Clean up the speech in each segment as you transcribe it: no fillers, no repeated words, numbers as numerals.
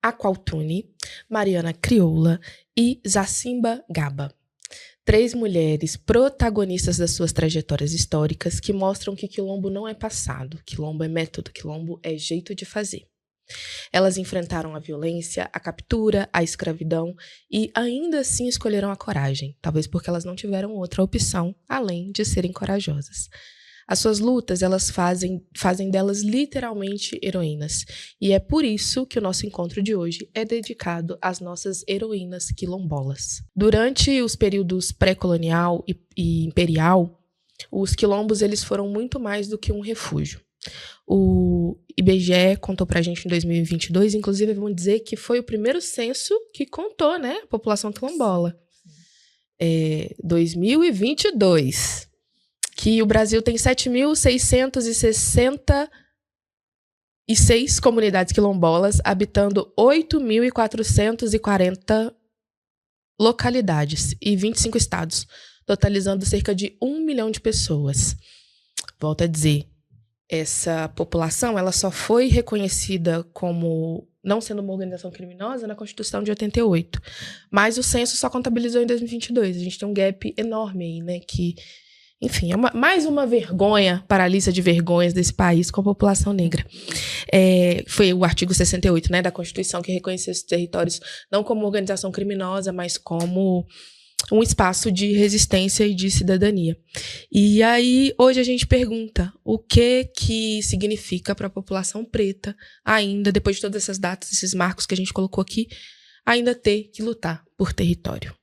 Aqualtune, Mariana Crioula e Zacimba Gaba. 3 mulheres protagonistas das suas trajetórias históricas que mostram que quilombo não é passado, quilombo é método, quilombo é jeito de fazer. Elas enfrentaram a violência, a captura, a escravidão e ainda assim escolheram a coragem, talvez porque elas não tiveram outra opção além de serem corajosas. As suas lutas, elas fazem delas literalmente heroínas. E é por isso que o nosso encontro de hoje é dedicado às nossas heroínas quilombolas. Durante os períodos pré-colonial e imperial, os quilombos eles foram muito mais do que um refúgio. O IBGE contou pra gente em 2022, inclusive vamos dizer que foi o primeiro censo que contou, né, a população quilombola. 2022. Que o Brasil tem 7.666 comunidades quilombolas, habitando 8.440 localidades e 25 estados, totalizando cerca de 1 milhão de pessoas. Volto a dizer, essa população ela só foi reconhecida como não sendo uma organização criminosa na Constituição de 88, mas o censo só contabilizou em 2022. A gente tem um gap enorme aí, né, que... Enfim, é mais uma vergonha para a lista de vergonhas desse país com a população negra. Foi o artigo 68, né, da Constituição que reconheceu esses territórios não como organização criminosa, mas como um espaço de resistência e de cidadania. E aí, hoje a gente pergunta o que significa para a população preta, ainda, depois de todas essas datas, esses marcos que a gente colocou aqui, ainda ter que lutar por território.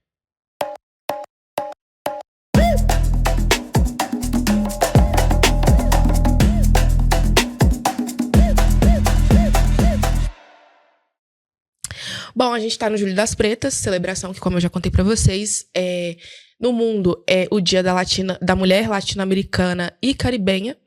Bom, a gente está no Julho das Pretas, celebração que, como eu já contei para vocês, no mundo é o Dia da Mulher Latino-Americana e Caribenha.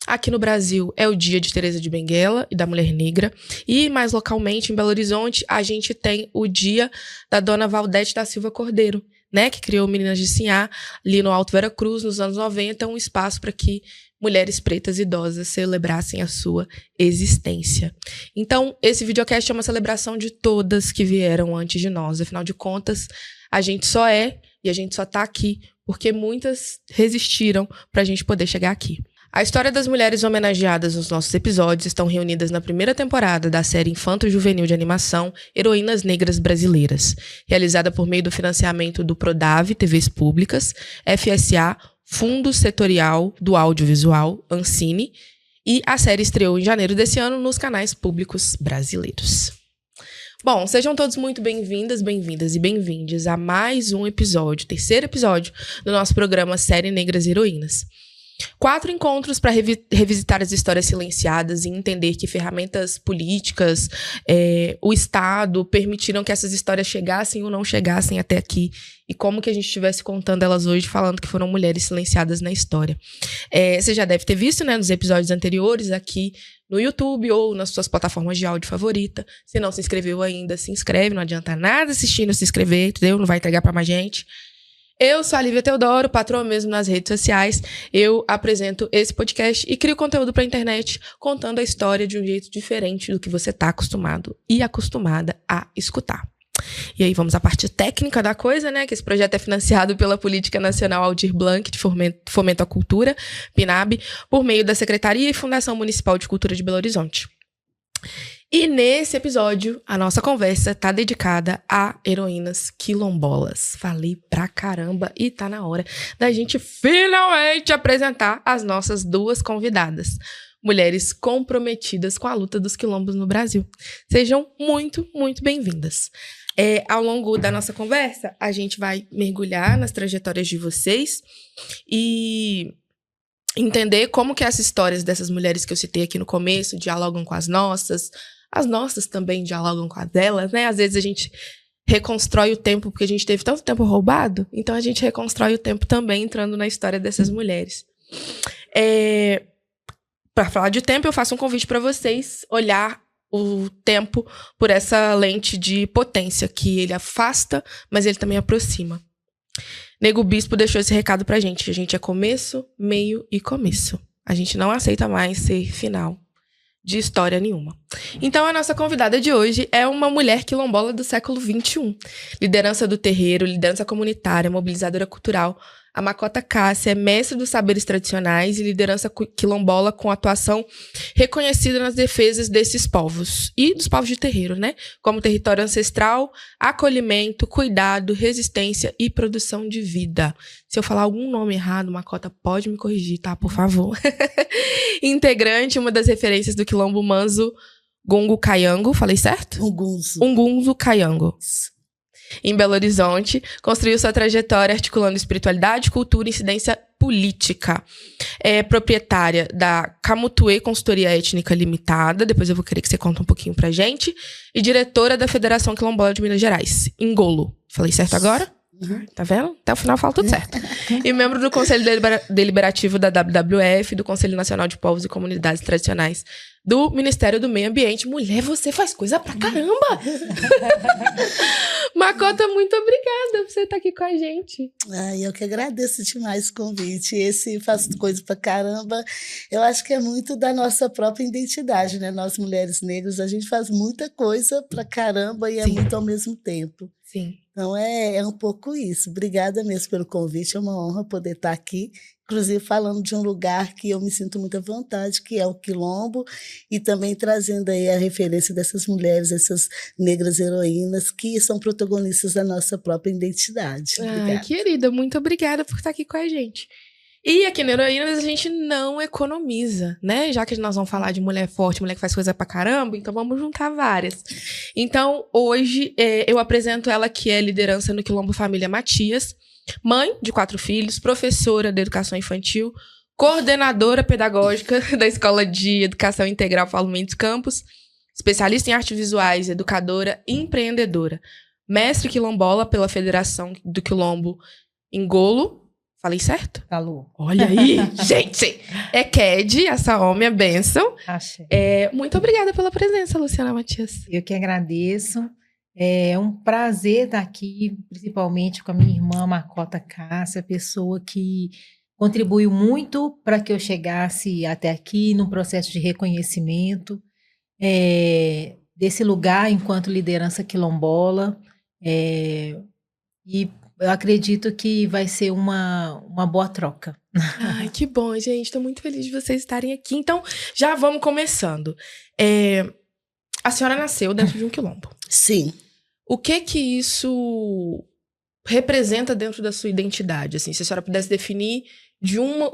Aqui no Brasil é o Dia de Teresa de Benguela e da Mulher Negra. E mais localmente, em Belo Horizonte, a gente tem o Dia da Dona Valdete da Silva Cordeiro, né, que criou Meninas de Sinhá, ali no Alto Vera Cruz, nos anos 90, um espaço para que mulheres pretas idosas celebrassem a sua existência. Então, esse videocast é uma celebração de todas que vieram antes de nós. Afinal de contas, a gente só é e a gente só tá aqui porque muitas resistiram para a gente poder chegar aqui. A história das mulheres homenageadas nos nossos episódios estão reunidas na primeira temporada da série infanto-juvenil de animação Heroínas Negras Brasileiras, realizada por meio do financiamento do Prodave TVs Públicas, FSA, Fundo Setorial do Audiovisual, Ancine, e a série estreou em janeiro desse ano nos canais públicos brasileiros. Bom, sejam todos muito bem-vindas e bem-vindes a mais um episódio, terceiro episódio do nosso programa Série Negras Heroínas. 4 encontros para revisitar as histórias silenciadas e entender que ferramentas políticas, o Estado permitiram que essas histórias chegassem ou não chegassem até aqui e como que a gente estivesse contando elas hoje falando que foram mulheres silenciadas na história. Você já deve ter visto, né, nos episódios anteriores aqui no YouTube ou nas suas plataformas de áudio favorita. Se não se inscreveu ainda, se inscreve, não adianta nada assistindo, se inscrever, entendeu? Não vai entregar para mais gente. Eu sou a Lívia Teodoro, patroa mesmo nas redes sociais. Eu apresento esse podcast e crio conteúdo pra internet, contando a história de um jeito diferente do que você tá acostumado e acostumada a escutar. E aí vamos à parte técnica da coisa, né? Que esse projeto é financiado pela Política Nacional Aldir Blanc de Fomento à Cultura, PNAB, por meio da Secretaria e Fundação Municipal de Cultura de Belo Horizonte. E nesse episódio, a nossa conversa tá dedicada a heroínas quilombolas. Falei pra caramba e tá na hora da gente finalmente apresentar as nossas 2 convidadas. Mulheres comprometidas com a luta dos quilombos no Brasil. Sejam muito, muito bem-vindas. Ao longo da nossa conversa, a gente vai mergulhar nas trajetórias de vocês e entender como que essas histórias dessas mulheres que eu citei aqui no começo dialogam com as nossas também dialogam com as delas, né? Às vezes a gente reconstrói o tempo, porque a gente teve tanto tempo roubado, então a gente reconstrói o tempo também entrando na história dessas mulheres. Para falar de tempo, eu faço um convite para vocês olhar o tempo por essa lente de potência, que ele afasta, mas ele também aproxima. Nego Bispo deixou esse recado pra gente. A gente é começo, meio e começo. A gente não aceita mais ser final. de história nenhuma. Então, a nossa convidada de hoje é uma mulher quilombola do século XXI. Liderança do terreiro, liderança comunitária, mobilizadora cultural. A Makota Cássia é mestre dos saberes tradicionais e liderança quilombola com atuação reconhecida nas defesas desses povos. E dos povos de terreiro, né? Como território ancestral, acolhimento, cuidado, resistência e produção de vida. Se eu falar algum nome errado, Makota, pode me corrigir, tá? Por favor. Integrante, uma das referências do quilombo Manzo Gungu Kayango, falei certo? Ungunzo Kayango. Em Belo Horizonte, construiu sua trajetória articulando espiritualidade, cultura e incidência política. É proprietária da Camutue Consultoria Étnica Limitada, depois eu vou querer que você conte um pouquinho pra gente, e diretora da Federação Quilombola de Minas Gerais, Ngolo. Falei certo agora? Uhum. Tá vendo? Até o final fala tudo certo. E membro do Conselho Deliberativo da WWF, do Conselho Nacional de Povos e Comunidades Tradicionais, do Ministério do Meio Ambiente. Mulher, você faz coisa pra caramba! Makota, muito obrigada por você estar aqui com a gente. Eu que agradeço demais o convite. Esse faz coisa pra caramba. Eu acho que é muito da nossa própria identidade, né? Nós, mulheres negras, a gente faz muita coisa pra caramba e é muito ao mesmo tempo. Sim. Então, é um pouco isso. Obrigada mesmo pelo convite. É uma honra poder estar aqui, inclusive falando de um lugar que eu me sinto muita vontade, que é o Quilombo, e também trazendo aí a referência dessas mulheres, essas negras heroínas, que são protagonistas da nossa própria identidade. Ai, querida, muito obrigada por estar aqui com a gente. E aqui no Heroínas a gente não economiza, né? Já que nós vamos falar de mulher forte, mulher que faz coisa pra caramba, então vamos juntar várias. Então, hoje, eu apresento ela, que é liderança no Quilombo Família Matias, mãe de 4 filhos, professora de educação infantil, coordenadora pedagógica da Escola de Educação Integral Paulo Mendes Campos, especialista em artes visuais, educadora e empreendedora, mestre quilombola pela Federação do Quilombo Ngolo. Falei certo? Falou. Olha aí, gente! É Ked, essa homem, a bênção. Achei. Muito obrigada pela presença, Luciana Matias. Eu que agradeço. É um prazer estar aqui, principalmente com a minha irmã Makota Cássia, pessoa que contribuiu muito para que eu chegasse até aqui no processo de reconhecimento desse lugar enquanto liderança quilombola. E eu acredito que vai ser uma boa troca. Ai, que bom, gente. Estou muito feliz de vocês estarem aqui. Então, já vamos começando. A senhora nasceu dentro de um quilombo. Sim. O que isso representa dentro da sua identidade? Assim, se a senhora pudesse definir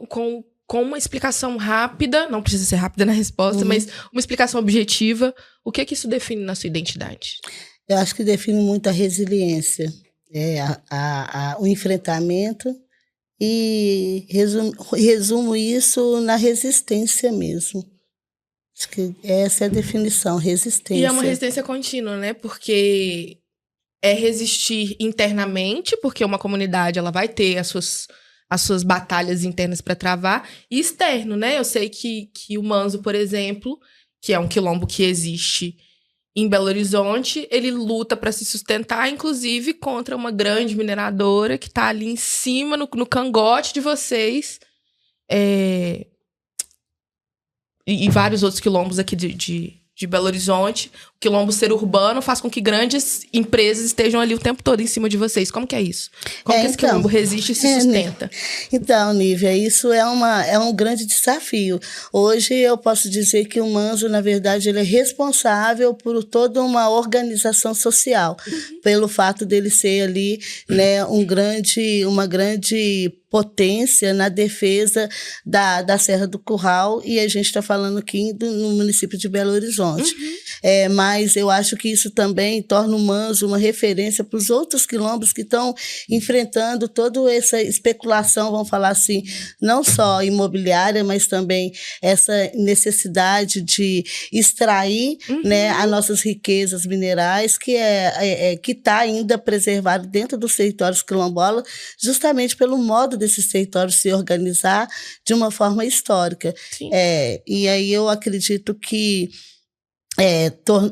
com uma explicação rápida, não precisa ser rápida na resposta, mas uma explicação objetiva, o que isso define na sua identidade? Eu acho que define muito a resiliência. O enfrentamento e resumo isso na resistência mesmo. Acho que essa é a definição, resistência. E é uma resistência contínua, né? Porque é resistir internamente, porque uma comunidade ela vai ter as suas batalhas internas para travar, e externo, né? Eu sei que o Manzo, por exemplo, que é um quilombo que existe em Belo Horizonte, ele luta para se sustentar, inclusive contra uma grande mineradora que está ali em cima, no cangote de vocês. E vários outros quilombos aqui de Belo Horizonte. O quilombo ser urbano faz com que grandes empresas estejam ali o tempo todo em cima de vocês. Como que é isso? Como que esse quilombo resiste e se sustenta? Então, Nívia, isso é um grande desafio. Hoje eu posso dizer que o Manzo, na verdade, ele é responsável por toda uma organização social, pelo fato dele ser ali, né, uma grande potência na defesa da Serra do Curral, e a gente está falando aqui no município de Belo Horizonte. Mas eu acho que isso também torna o Manzo uma referência para os outros quilombos que estão enfrentando toda essa especulação, vamos falar assim, não só imobiliária, mas também essa necessidade de extrair, né, as nossas riquezas minerais, que está ainda preservado dentro dos territórios quilombolas, justamente pelo modo desses territórios se organizar de uma forma histórica. E aí eu acredito que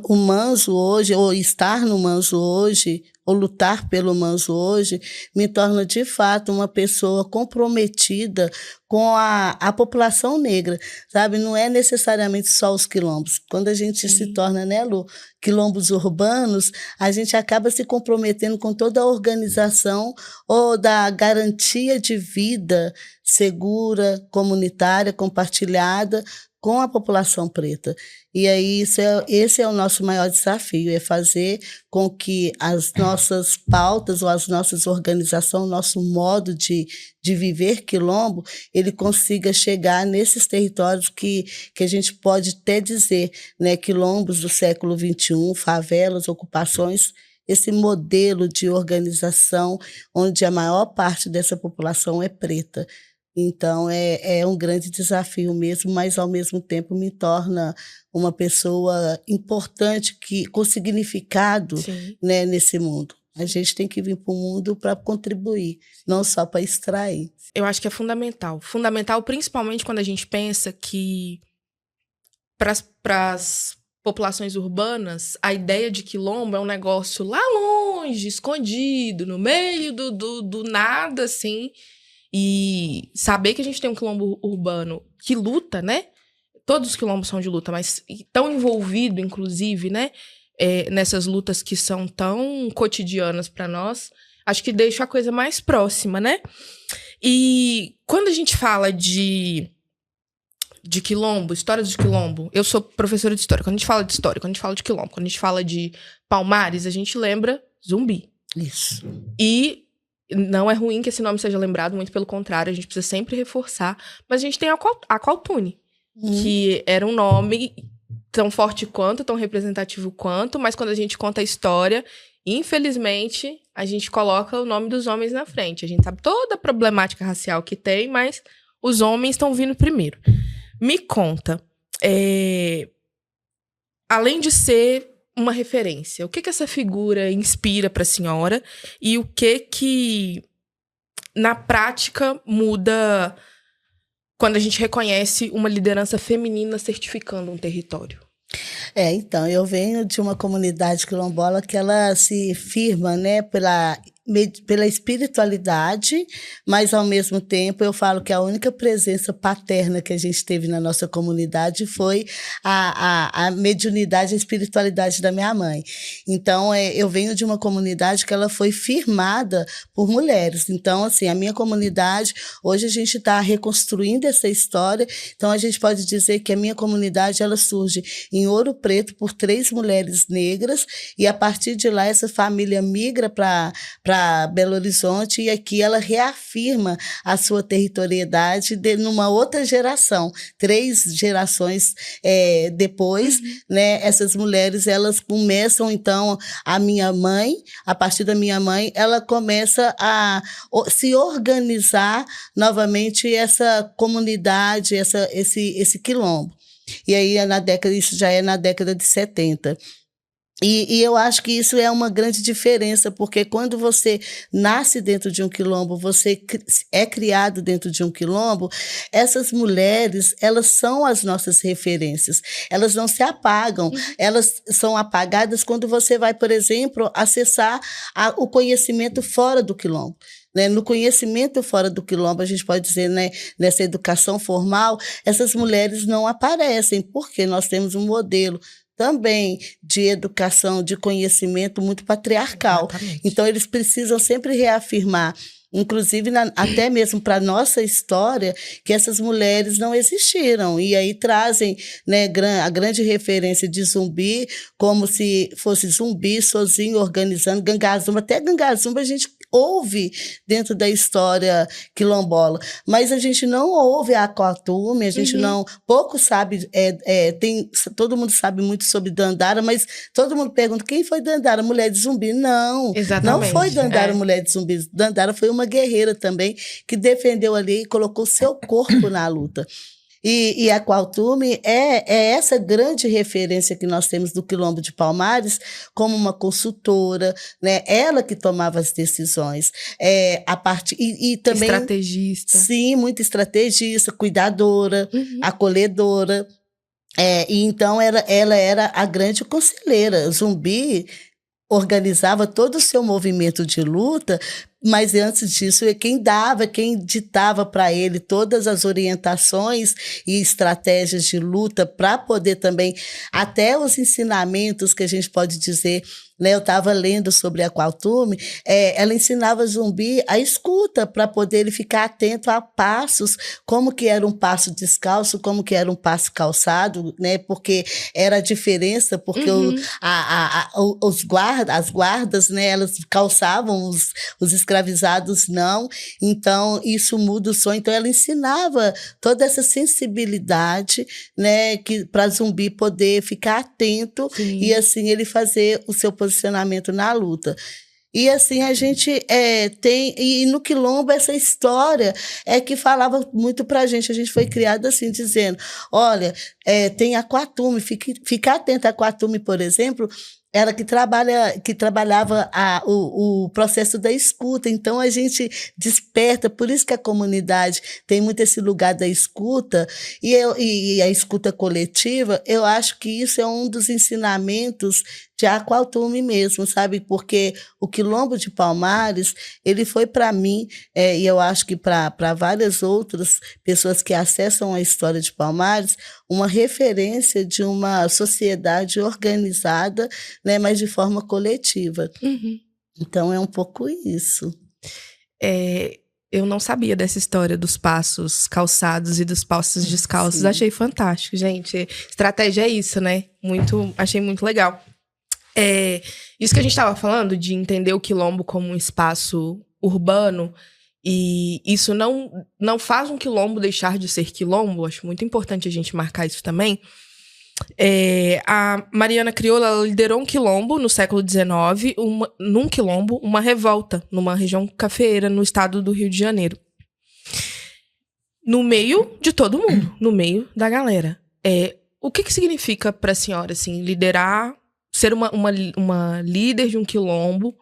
o Manzo hoje, ou estar no Manzo hoje, ou lutar pelo Manzo hoje, me torna de fato uma pessoa comprometida com a população negra, sabe? Não é necessariamente só os quilombos. Quando a gente se torna, né, Lu, quilombos urbanos, a gente acaba se comprometendo com toda a organização ou da garantia de vida segura, comunitária, compartilhada com a população preta. E aí esse é o nosso maior desafio, é fazer com que as nossas pautas ou as nossas organizações, nosso modo de viver quilombo, ele consiga chegar nesses territórios que a gente pode até dizer, né, quilombos do século XXI, favelas, ocupações, esse modelo de organização onde a maior parte dessa população é preta. Então, é um grande desafio mesmo, mas, ao mesmo tempo, me torna uma pessoa importante, com significado, né, nesse mundo. A gente tem que vir para o mundo para contribuir, não só para extrair. Eu acho que é fundamental. Fundamental, principalmente quando a gente pensa que, para as populações urbanas, a ideia de quilombo é um negócio lá longe, escondido, no meio do nada, assim. E saber que a gente tem um quilombo urbano que luta, né? Todos os quilombos são de luta, mas tão envolvido, inclusive, né? Nessas lutas que são tão cotidianas para nós, acho que deixa a coisa mais próxima, né? E quando a gente fala de quilombo, histórias de quilombo, eu sou professora de história. Quando a gente fala de história, quando a gente fala de quilombo, quando a gente fala de Palmares, a gente lembra Zumbi. Isso. E não é ruim que esse nome seja lembrado, muito pelo contrário, a gente precisa sempre reforçar. Mas a gente tem a Aqualtune, que era um nome tão forte quanto, tão representativo quanto, mas quando a gente conta a história, infelizmente, a gente coloca o nome dos homens na frente. A gente sabe toda a problemática racial que tem, mas os homens estão vindo primeiro. Me conta, além de ser uma referência, o que essa figura inspira para a senhora e o que na prática muda quando a gente reconhece uma liderança feminina certificando um território? Então, eu venho de uma comunidade quilombola que ela se firma, né, pela espiritualidade, mas, ao mesmo tempo, eu falo que a única presença paterna que a gente teve na nossa comunidade foi a mediunidade, a espiritualidade da minha mãe. Então, eu venho de uma comunidade que ela foi firmada por mulheres. Então, assim, a minha comunidade, hoje a gente está reconstruindo essa história, então a gente pode dizer que a minha comunidade, ela surge em Ouro Preto por 3 mulheres negras, e a partir de lá essa família migra para Belo Horizonte, e aqui ela reafirma a sua territorialidade numa outra geração, 3 gerações depois, né, essas mulheres, elas começam, então, a partir da minha mãe, ela começa a se organizar novamente essa comunidade, esse quilombo. E aí, isso já é na década de 70. E eu acho que isso é uma grande diferença, porque quando você nasce dentro de um quilombo, você é criado dentro de um quilombo, essas mulheres, elas são as nossas referências. Elas não se apagam, elas são apagadas quando você vai, por exemplo, acessar o conhecimento fora do quilombo. Né? No conhecimento fora do quilombo, a gente pode dizer, né, nessa educação formal, essas mulheres não aparecem, porque nós temos um modelo também de educação, de conhecimento muito patriarcal. Exatamente. Então, eles precisam sempre reafirmar, inclusive até mesmo para a nossa história, que essas mulheres não existiram. E aí trazem, né, a grande referência de Zumbi, como se fosse Zumbi sozinho organizando Gangazumba. Até Gangazumba a gente ouve dentro da história quilombola, mas a gente não ouve a Aqualtune, a gente não, pouco sabe, todo mundo sabe muito sobre Dandara, mas todo mundo pergunta, quem foi Dandara? Mulher de Zumbi? Não, exatamente, não foi Dandara, mulher de Zumbi. Dandara foi uma guerreira também, que defendeu ali e colocou seu corpo na luta. E a Aqualtune é essa grande referência que nós temos do Quilombo de Palmares como uma consultora, né? Ela que tomava as decisões. E também, estrategista. Sim, muito estrategista, cuidadora, acolhedora. E então ela era a grande conselheira. Zumbi organizava todo o seu movimento de luta Mas antes disso, quem ditava para ele todas as orientações e estratégias de luta para poder também, até os ensinamentos que a gente pode dizer, né, eu estava lendo sobre a Kwautume, ela ensinava Zumbi a escuta para poder ele ficar atento a passos, como que era um passo descalço, como que era um passo calçado, né, porque era a diferença, porque as guardas, né, elas calçavam, os escravizados não, então isso muda o som. Então ela ensinava toda essa sensibilidade, né, para Zumbi poder ficar atento. Sim. E assim ele fazer o seu posicionamento na luta. E assim a gente tem, e no Quilombo essa história que falava muito pra gente, a gente foi criado assim, dizendo, olha, tem a Kwautume, fica atenta a Kwautume, por exemplo, ela que trabalhava o processo da escuta, então a gente desperta, por isso que a comunidade tem muito esse lugar da escuta, e a escuta coletiva, eu acho que isso é um dos ensinamentos de Kwautume mesmo, sabe? Porque o Quilombo de Palmares, ele foi para mim, e eu acho que para várias outras pessoas que acessam a história de Palmares, uma referência de uma sociedade organizada, né, mas de forma coletiva. Uhum. Então, é um pouco isso. Eu não sabia dessa história dos passos calçados e dos passos descalços. Sim. Achei fantástico, gente. Estratégia é isso, né? Achei muito legal. Isso que a gente estava falando, de entender o Quilombo como um espaço urbano, e isso não faz um Quilombo deixar de ser Quilombo. Acho muito importante a gente marcar isso também. A Mariana Crioula, ela liderou um Quilombo no século XIX, num Quilombo, uma revolta numa região cafeeira no estado do Rio de Janeiro. No meio de todo mundo, no meio da galera. O que significa para a senhora, assim, liderar, ser uma líder de um Quilombo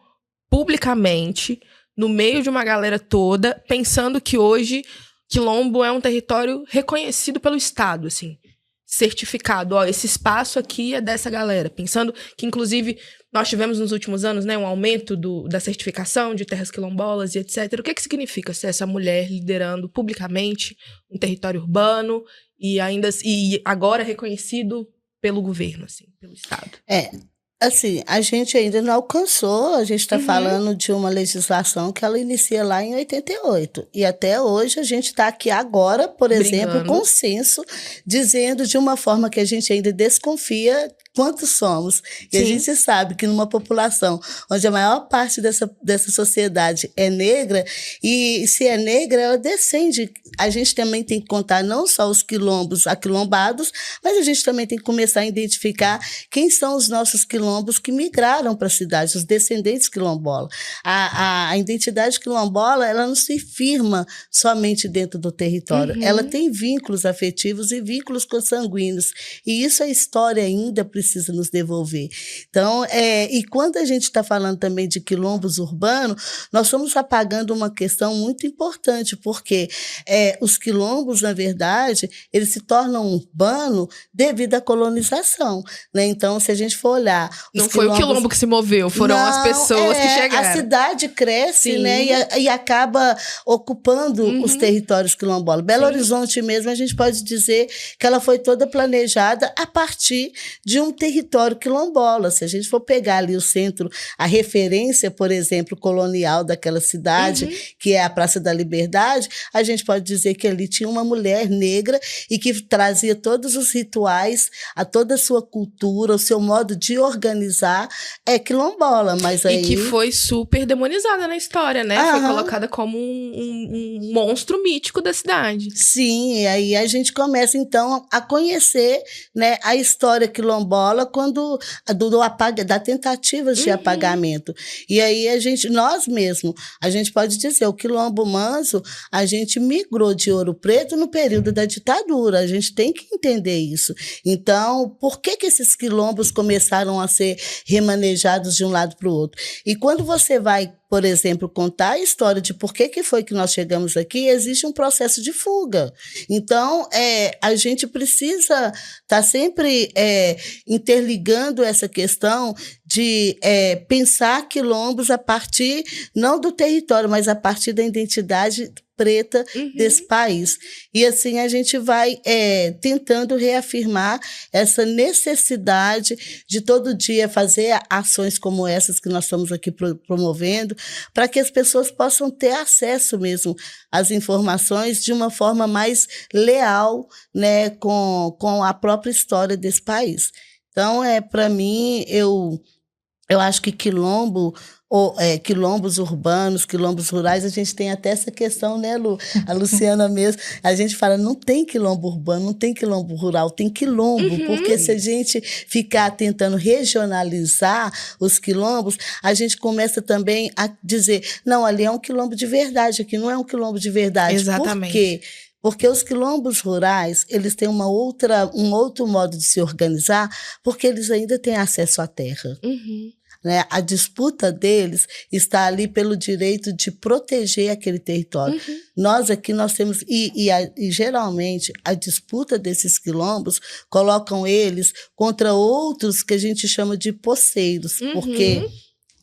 publicamente, no meio de uma galera toda, pensando que hoje Quilombo é um território reconhecido pelo Estado, assim, certificado, esse espaço aqui é dessa galera, pensando que, inclusive, nós tivemos nos últimos anos, né, um aumento da certificação de terras quilombolas e etc. O que significa ser essa mulher liderando publicamente um território urbano e agora reconhecido pelo governo, assim, pelo Estado? Assim, a gente ainda não alcançou, a gente está falando de uma legislação que ela inicia lá em 88. E até hoje a gente está aqui agora, por exemplo, com consenso, dizendo de uma forma que a gente ainda desconfia quantos somos. E Sim. A gente sabe que numa população onde a maior parte dessa sociedade é negra, e se é negra, ela descende. A gente também tem que contar não só os quilombos aquilombados, mas a gente também tem que começar a identificar quem são os nossos quilombos que migraram para a cidade, os descendentes quilombolas. A identidade quilombola, ela não se firma somente dentro do território, ela tem vínculos afetivos e vínculos consanguíneos, e isso a história ainda precisa nos devolver. Então, e quando a gente está falando também de quilombos urbanos, nós estamos apagando uma questão muito importante, porque os quilombos, na verdade, eles se tornam urbanos devido à colonização, né? Então, se a gente for olhar... Não foi o quilombo que se moveu, foram as pessoas que chegaram. A cidade cresce, né? E acaba ocupando os territórios quilombolas. Belo Horizonte mesmo, a gente pode dizer que ela foi toda planejada a partir de um território quilombola. Se a gente for pegar ali o centro, a referência, por exemplo, colonial daquela cidade, que é a Praça da Liberdade, a gente pode dizer que ali tinha uma mulher negra e que trazia todos os rituais, toda a sua cultura, o seu modo de organizar quilombola. Mas aí... E que foi super demonizada na história, né? Foi colocada como um monstro mítico da cidade. Sim, e aí a gente começa, então, a conhecer, né, a história quilombola da tentativa de apagamento. E aí nós mesmos, a gente pode dizer, o Quilombo Manso, a gente migrou de Ouro Preto no período da ditadura, a gente tem que entender isso. Então, por que esses quilombos começaram a ser remanejados de um lado para o outro? E quando você vai, por exemplo, contar a história de por que foi que nós chegamos aqui, existe um processo de fuga. Então, a gente precisa estar sempre interligando essa questão de pensar quilombos a partir, não do território, mas a partir da identidade preta desse país. E assim a gente vai tentando reafirmar essa necessidade de todo dia fazer ações como essas que nós estamos aqui promovendo, para que as pessoas possam ter acesso mesmo às informações de uma forma mais leal, né, com a própria história desse país. Então, para mim, eu acho que quilombo, quilombos urbanos, quilombos rurais, a gente tem até essa questão, né, Lu? A Luciana mesmo, a gente fala, não tem quilombo urbano, não tem quilombo rural, tem quilombo, porque se a gente ficar tentando regionalizar os quilombos, a gente começa também a dizer, não, ali é um quilombo de verdade, aqui não é um quilombo de verdade. Exatamente. Por quê? Porque os quilombos rurais, eles têm um outro modo de se organizar, porque eles ainda têm acesso à terra. Né? A disputa deles está ali pelo direito de proteger aquele território. Nós aqui, nós temos... E geralmente, a disputa desses quilombos colocam eles contra outros que a gente chama de poceiros, porque...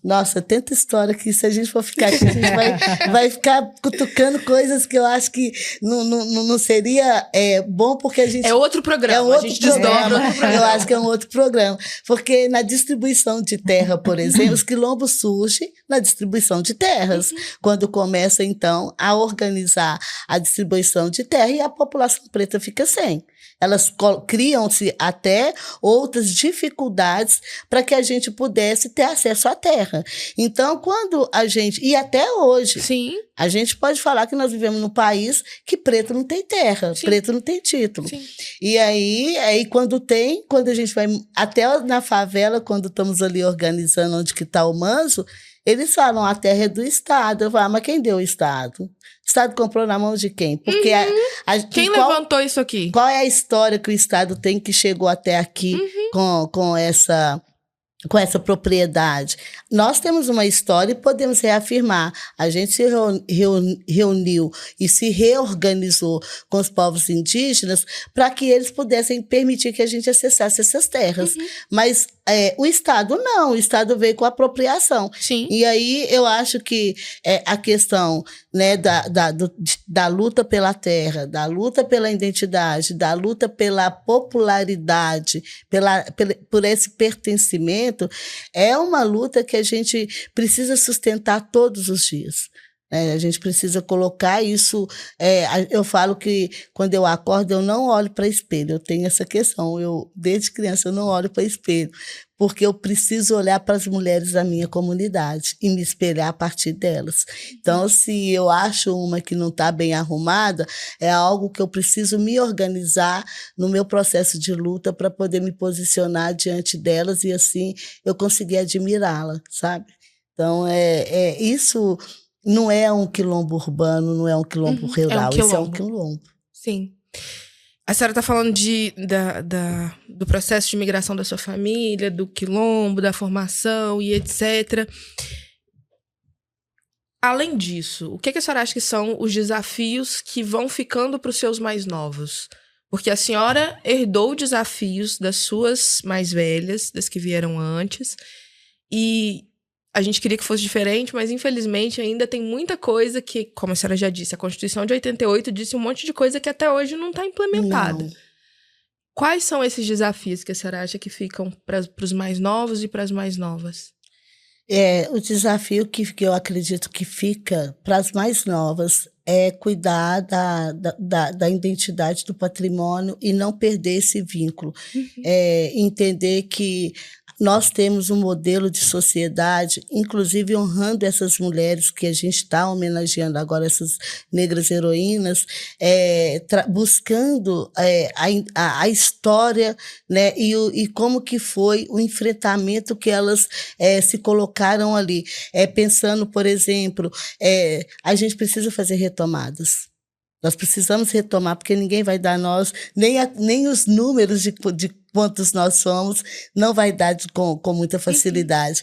Nossa, tanta história que se a gente for ficar aqui, a gente vai ficar cutucando coisas que eu acho que não seria bom, porque a gente... É outro programa, a gente desdobra outro programa. Eu acho que é um outro programa. Porque na distribuição de terra, por exemplo, os quilombos surgem na distribuição de terras, quando começa, então, a organizar a distribuição de terra e a população preta fica sem. Elas criam-se até outras dificuldades para que a gente pudesse ter acesso à terra. Então, quando a gente... E até hoje, Sim. A gente pode falar que nós vivemos num país que preto não tem terra, Sim. preto não tem título. Sim. E aí quando a gente vai... Até na favela, quando estamos ali organizando onde que está o manso, eles falam, a terra é do Estado. Eu falo, mas quem deu o Estado? O Estado comprou na mão de quem? Porque quem levantou isso aqui? Qual é a história que o Estado tem que chegou até aqui com essa propriedade? Nós temos uma história e podemos reafirmar. A gente se reuniu e se reorganizou com os povos indígenas para que eles pudessem permitir que a gente acessasse essas terras. Mas o Estado não, o Estado veio com apropriação. Sim. E aí eu acho que a questão, né, da luta pela terra, da luta pela identidade, da luta pela popularidade, por esse pertencimento, é uma luta que a gente precisa sustentar todos os dias. A gente precisa colocar isso. Eu falo que quando eu acordo, eu não olho para espelho. Eu tenho essa questão. Desde criança, eu não olho para espelho, porque eu preciso olhar para as mulheres da minha comunidade e me espelhar a partir delas. Então, se eu acho uma que não está bem arrumada, é algo que eu preciso me organizar no meu processo de luta para poder me posicionar diante delas e, assim, eu conseguir admirá-la, sabe? Então, isso... Não é um quilombo urbano, não é um quilombo rural, isso é um quilombo. Sim. A senhora está falando do processo de migração da sua família, do quilombo, da formação e etc. Além disso, o que a senhora acha que são os desafios que vão ficando para os seus mais novos? Porque a senhora herdou desafios das suas mais velhas, das que vieram antes, e... A gente queria que fosse diferente, mas infelizmente ainda tem muita coisa que, como a senhora já disse, a Constituição de 88 disse um monte de coisa que até hoje não está implementada. Não. Quais são esses desafios que a senhora acha que ficam para os mais novos e para as mais novas? O desafio que eu acredito que fica para as mais novas é cuidar da identidade do patrimônio e não perder esse vínculo. Entender que nós temos um modelo de sociedade, inclusive honrando essas mulheres que a gente está homenageando agora, essas negras heroínas, buscando a história, né, e como que foi o enfrentamento que elas se colocaram ali. Pensando, por exemplo, a gente precisa fazer retomadas. Nós precisamos retomar, porque ninguém vai dar nós, nem os números de quantos nós somos, não vai dar com muita facilidade.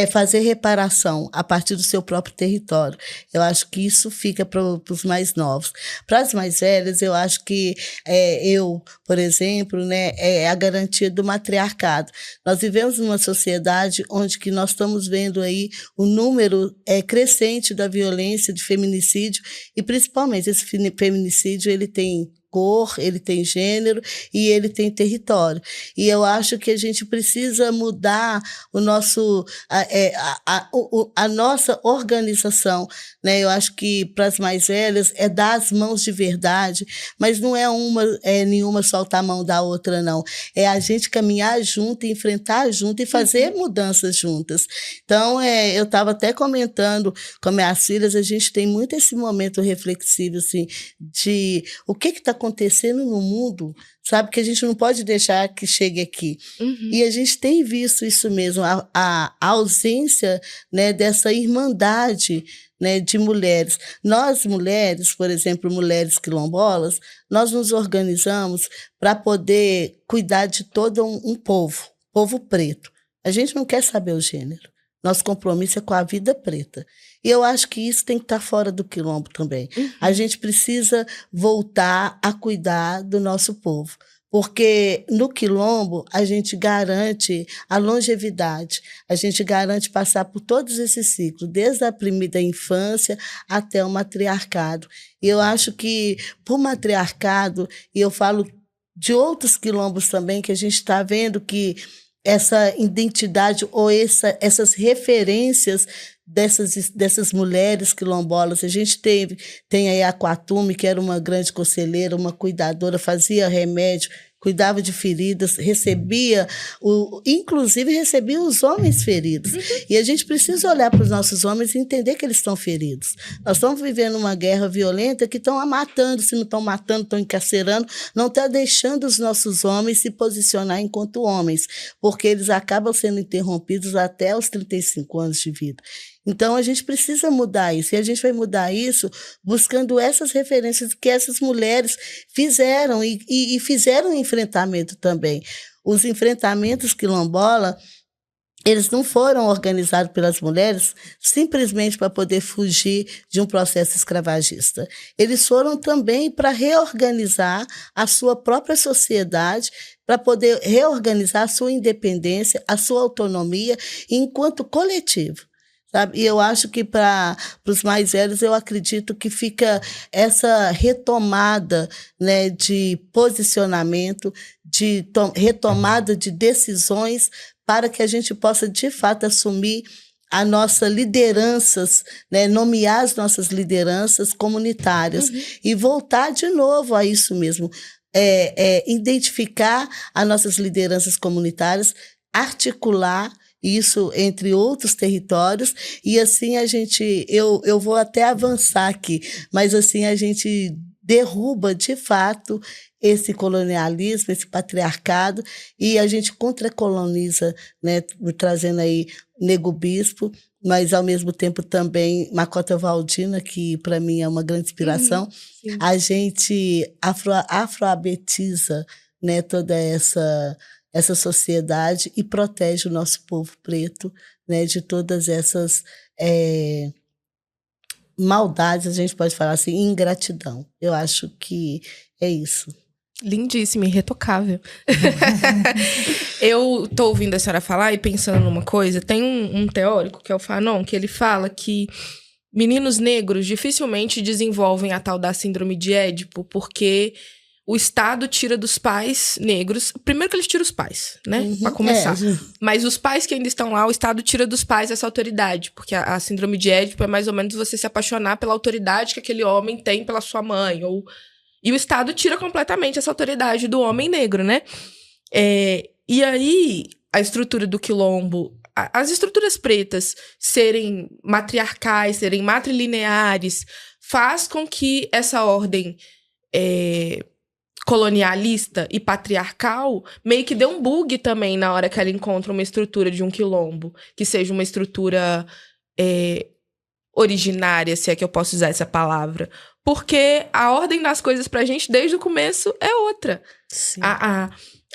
fazer reparação a partir do seu próprio território. Eu acho que isso fica para os mais novos. Para as mais velhas, eu acho que eu, por exemplo, né, é a garantia do matriarcado. Nós vivemos numa sociedade onde que nós estamos vendo aí o número crescente da violência, de feminicídio, e principalmente esse feminicídio, ele tem cor, ele tem gênero e ele tem território. E eu acho que a gente precisa mudar o nosso, a nossa organização, né? Eu acho que para as mais velhas é dar as mãos de verdade, mas não é nenhuma soltar a mão da outra, não. É a gente caminhar junto, enfrentar junto e fazer mudanças juntas. Então, eu estava até comentando com minhas filhas, a gente tem muito esse momento reflexivo, assim, de o que está acontecendo no mundo, sabe, que a gente não pode deixar que chegue aqui. E a gente tem visto isso mesmo, a ausência, né, dessa irmandade, né, de mulheres. Nós, mulheres, por exemplo, mulheres quilombolas, nós nos organizamos para poder cuidar de todo um povo preto. A gente não quer saber o gênero. Nosso compromisso é com a vida preta. E eu acho que isso tem que estar fora do quilombo também. A gente precisa voltar a cuidar do nosso povo. Porque no quilombo a gente garante a longevidade, a gente garante passar por todos esses ciclos, desde a primeira infância até o matriarcado. E eu acho que, por matriarcado, e eu falo de outros quilombos também, que a gente está vendo que essa identidade ou essas referências dessas mulheres quilombolas. A gente tem aí a Quatume, que era uma grande conselheira, uma cuidadora, fazia remédio, cuidava de feridas, inclusive recebia os homens feridos. E a gente precisa olhar para os nossos homens e entender que eles estão feridos. Nós estamos vivendo uma guerra violenta que estão matando, se não estão matando, estão encarcerando, não está deixando os nossos homens se posicionar enquanto homens, porque eles acabam sendo interrompidos até os 35 anos de vida. Então, a gente precisa mudar isso. E a gente vai mudar isso buscando essas referências que essas mulheres fizeram e fizeram enfrentamento também. Os enfrentamentos quilombola, eles não foram organizados pelas mulheres simplesmente para poder fugir de um processo escravagista. Eles foram também para reorganizar a sua própria sociedade, para poder reorganizar a sua independência, a sua autonomia enquanto coletivo. Sabe? E eu acho que para os mais velhos, eu acredito que fica essa retomada, né, de posicionamento, de retomada de decisões para que a gente possa, de fato, assumir a nossa lideranças, né, nomear as nossas lideranças comunitárias e voltar de novo a isso mesmo, identificar as nossas lideranças comunitárias, articular isso entre outros territórios, e assim eu vou até avançar aqui, mas assim a gente derruba de fato esse colonialismo, esse patriarcado, e a gente contracoloniza, né, trazendo aí Nego Bispo, mas ao mesmo tempo também Makota Waldina, que para mim é uma grande inspiração. A gente afroabetiza, né, toda essa sociedade e protege o nosso povo preto, né, de todas essas maldades, a gente pode falar assim, ingratidão. Eu acho que é isso. Lindíssimo, irretocável. Eu tô ouvindo a senhora falar e pensando numa coisa, tem um teórico, que é o Fanon, que ele fala que meninos negros dificilmente desenvolvem a tal da síndrome de Édipo, porque o Estado tira dos pais negros. Primeiro que eles tiram os pais, né? Pra começar. Mas os pais que ainda estão lá, o Estado tira dos pais essa autoridade. Porque a síndrome de Édipo é mais ou menos você se apaixonar pela autoridade que aquele homem tem pela sua mãe. E o Estado tira completamente essa autoridade do homem negro, né? E aí, a estrutura do quilombo, as estruturas pretas serem matriarcais, serem matrilineares, faz com que essa ordem colonialista e patriarcal meio que dê um bug também na hora que ela encontra uma estrutura de um quilombo, que seja uma estrutura originária, se é que eu posso usar essa palavra. Porque a ordem das coisas pra gente, desde o começo, é outra.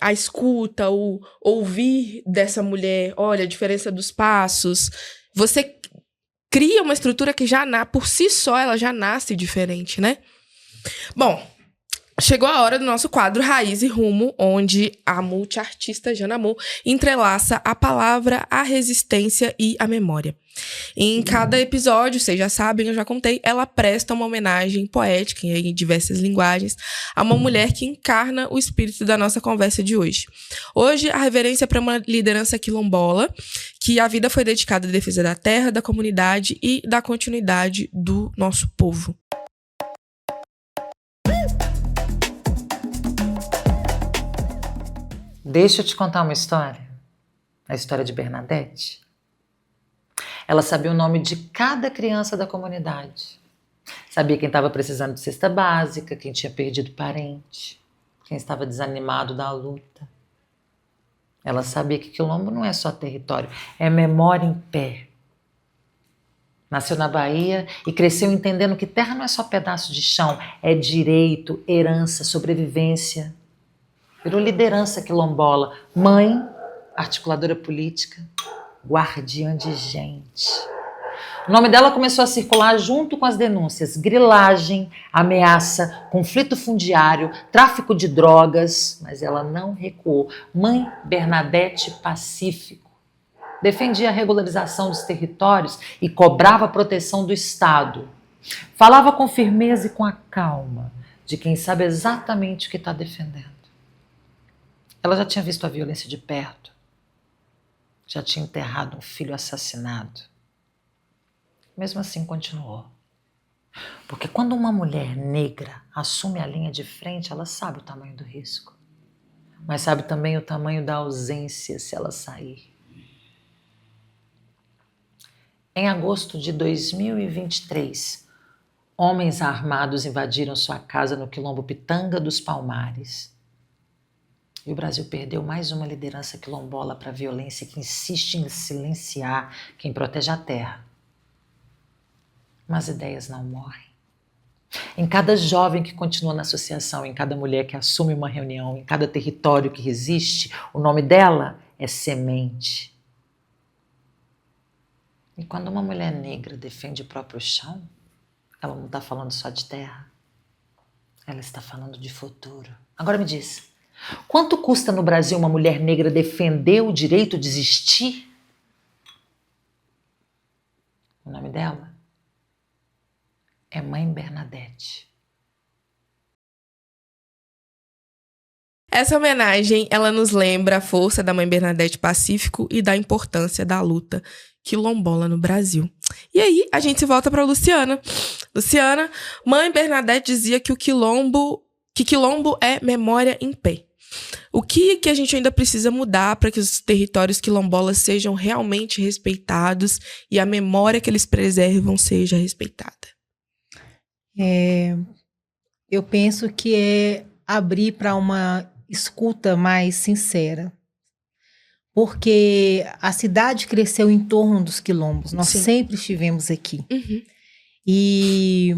a escuta, o ouvir dessa mulher, olha, a diferença dos passos, você cria uma estrutura que por si só, ela já nasce diferente, né? Bom, chegou a hora do nosso quadro Raiz e Rumo, onde a multiartista Jana Moore entrelaça a palavra, a resistência e a memória. Em cada episódio, vocês já sabem, eu já contei, ela presta uma homenagem poética em diversas linguagens a uma mulher que encarna o espírito da nossa conversa de hoje. Hoje, a reverência é para uma liderança quilombola, que a vida foi dedicada à defesa da terra, da comunidade e da continuidade do nosso povo. Deixa eu te contar uma história. A história de Bernadette. Ela sabia o nome de cada criança da comunidade. Sabia quem estava precisando de cesta básica, quem tinha perdido parente, quem estava desanimado da luta. Ela sabia que Quilombo não é só território, é memória em pé. Nasceu na Bahia e cresceu entendendo que terra não é só pedaço de chão, é direito, herança, sobrevivência. Virou liderança quilombola, mãe, articuladora política, guardiã de gente. O nome dela começou a circular junto com as denúncias: grilagem, ameaça, conflito fundiário, tráfico de drogas, mas ela não recuou. Mãe Bernadette Pacífico. Defendia a regularização dos territórios e cobrava a proteção do Estado. Falava com firmeza e com a calma de quem sabe exatamente o que está defendendo. Ela já tinha visto a violência de perto. Já tinha enterrado um filho assassinado. Mesmo assim, continuou. Porque quando uma mulher negra assume a linha de frente, ela sabe o tamanho do risco. Mas sabe também o tamanho da ausência se ela sair. Em agosto de 2023, homens armados invadiram sua casa no quilombo Pitanga dos Palmares. E o Brasil perdeu mais uma liderança quilombola para a violência que insiste em silenciar quem protege a terra. Mas ideias não morrem. Em cada jovem que continua na associação, em cada mulher que assume uma reunião, em cada território que resiste, o nome dela é semente. E quando uma mulher negra defende o próprio chão, ela não está falando só de terra. Ela está falando de futuro. Agora me diz, quanto custa no Brasil uma mulher negra defender o direito de existir? O nome dela é Mãe Bernadette. Essa homenagem, ela nos lembra a força da Mãe Bernadette Pacífico e da importância da luta quilombola no Brasil. E aí, a gente se volta para Luciana. Luciana, Mãe Bernadette dizia que quilombo é memória em pé. O que a gente ainda precisa mudar para que os territórios quilombolas sejam realmente respeitados e a memória que eles preservam seja respeitada? Eu penso que é abrir para uma escuta mais sincera. Porque a cidade cresceu em torno dos quilombos. Nós Sim. sempre estivemos aqui. Uhum. E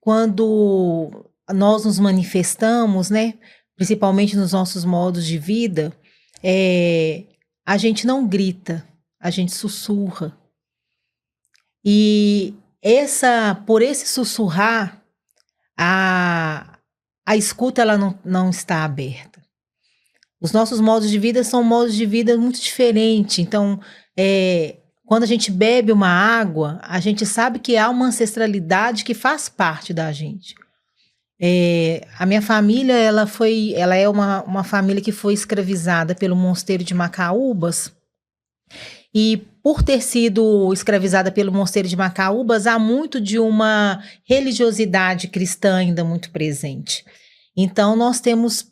quando nós nos manifestamos, né, principalmente nos nossos modos de vida, a gente não grita, a gente sussurra. E por esse sussurrar, a escuta ela não está aberta. Os nossos modos de vida são modos de vida muito diferentes. Então, quando a gente bebe uma água, a gente sabe que há uma ancestralidade que faz parte da gente. A minha família, ela é uma família que foi escravizada pelo Mosteiro de Macaúbas. E por ter sido escravizada pelo Mosteiro de Macaúbas, há muito de uma religiosidade cristã ainda muito presente. Então, nós temos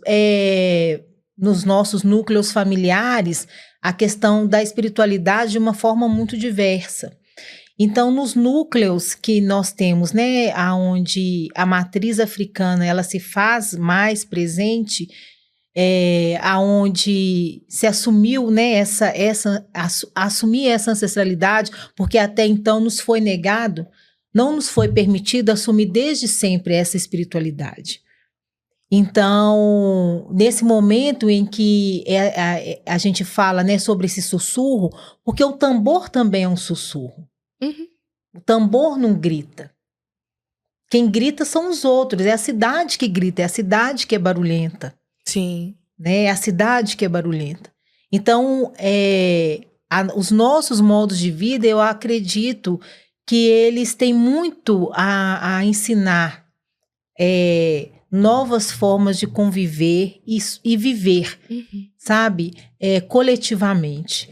nos nossos núcleos familiares a questão da espiritualidade de uma forma muito diversa. Então, nos núcleos que nós temos, né, onde a matriz africana ela se faz mais presente, aonde se assumiu, né, assumir essa ancestralidade, porque até então nos foi negado, não nos foi permitido assumir desde sempre essa espiritualidade. Então, nesse momento em que a gente fala, né, sobre esse sussurro, porque o tambor também é um sussurro. Uhum. O tambor não grita. Quem grita são os outros, é a cidade que grita, é a cidade que é barulhenta. Sim. Né? É a cidade que é barulhenta. Então, os nossos modos de vida, eu acredito que eles têm muito a ensinar novas formas de conviver e viver, sabe? Coletivamente.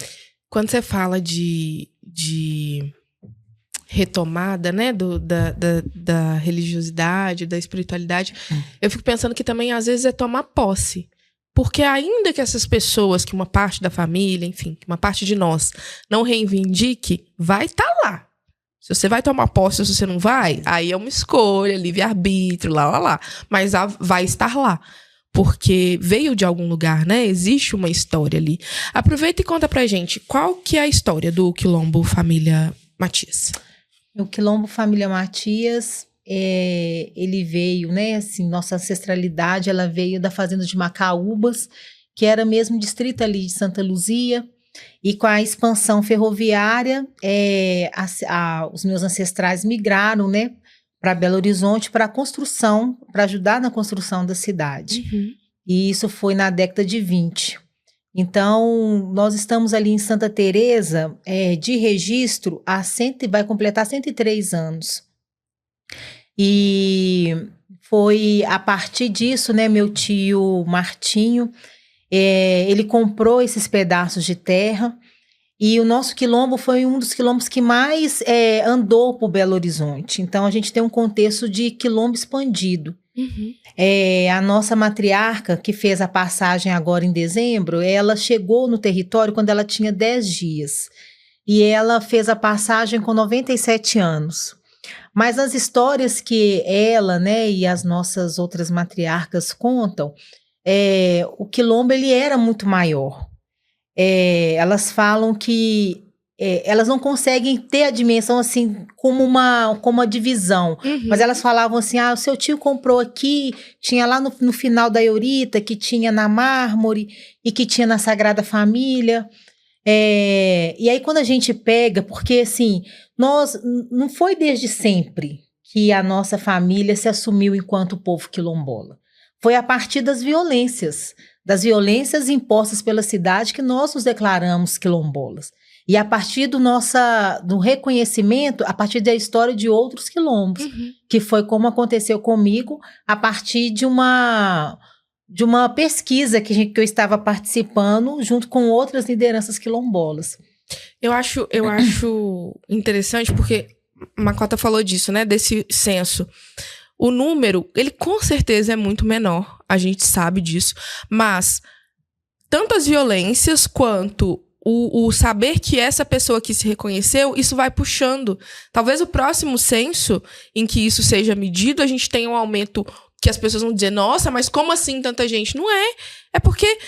Quando você fala de retomada, né, da religiosidade, da espiritualidade, eu fico pensando que também às vezes é tomar posse. Porque ainda que essas pessoas, que uma parte da família, enfim, que uma parte de nós não reivindique, vai estar lá. Se você vai tomar posse ou se você não vai, aí é uma escolha, livre-arbítrio, lá. Mas vai estar lá. Porque veio de algum lugar, né? Existe uma história ali. Aproveita e conta pra gente, qual que é a história do Quilombo Família Matias? O Quilombo Família Matias, ele veio, né, assim, nossa ancestralidade, ela veio da fazenda de Macaúbas, que era mesmo distrito ali de Santa Luzia, e com a expansão ferroviária, os meus ancestrais migraram, né, para Belo Horizonte para ajudar na construção da cidade. E isso foi na década de 20. Então, nós estamos ali em Santa Teresa, de registro, vai completar 103 anos. E foi a partir disso, né, meu tio Martinho, ele comprou esses pedaços de terra, e o nosso quilombo foi um dos quilombos que mais andou por Belo Horizonte. Então, a gente tem um contexto de quilombo expandido. A nossa matriarca, que fez a passagem agora em dezembro, ela chegou no território quando ela tinha 10 dias. E ela fez a passagem com 97 anos. Mas as histórias que ela, né, e as nossas outras matriarcas contam, o quilombo ele era muito maior. Elas falam que elas não conseguem ter a dimensão assim como uma divisão, mas elas falavam assim, o seu tio comprou aqui, tinha lá no final da Eurita, que tinha na Mármore e que tinha na Sagrada Família. E aí quando a gente pega, porque assim, não foi desde sempre que a nossa família se assumiu enquanto povo quilombola. Foi a partir das violências impostas pela cidade que nós nos declaramos quilombolas. E a partir do reconhecimento, a partir da história de outros quilombos, que foi como aconteceu comigo, a partir de uma pesquisa que eu estava participando junto com outras lideranças quilombolas. Eu acho interessante porque Macota falou disso, né? Desse censo. O número, ele com certeza é muito menor, a gente sabe disso, mas tanto as violências quanto o saber que essa pessoa que se reconheceu, isso vai puxando. Talvez o próximo censo em que isso seja medido, a gente tenha um aumento que as pessoas vão dizer, nossa, mas como assim tanta gente? Não é. É porque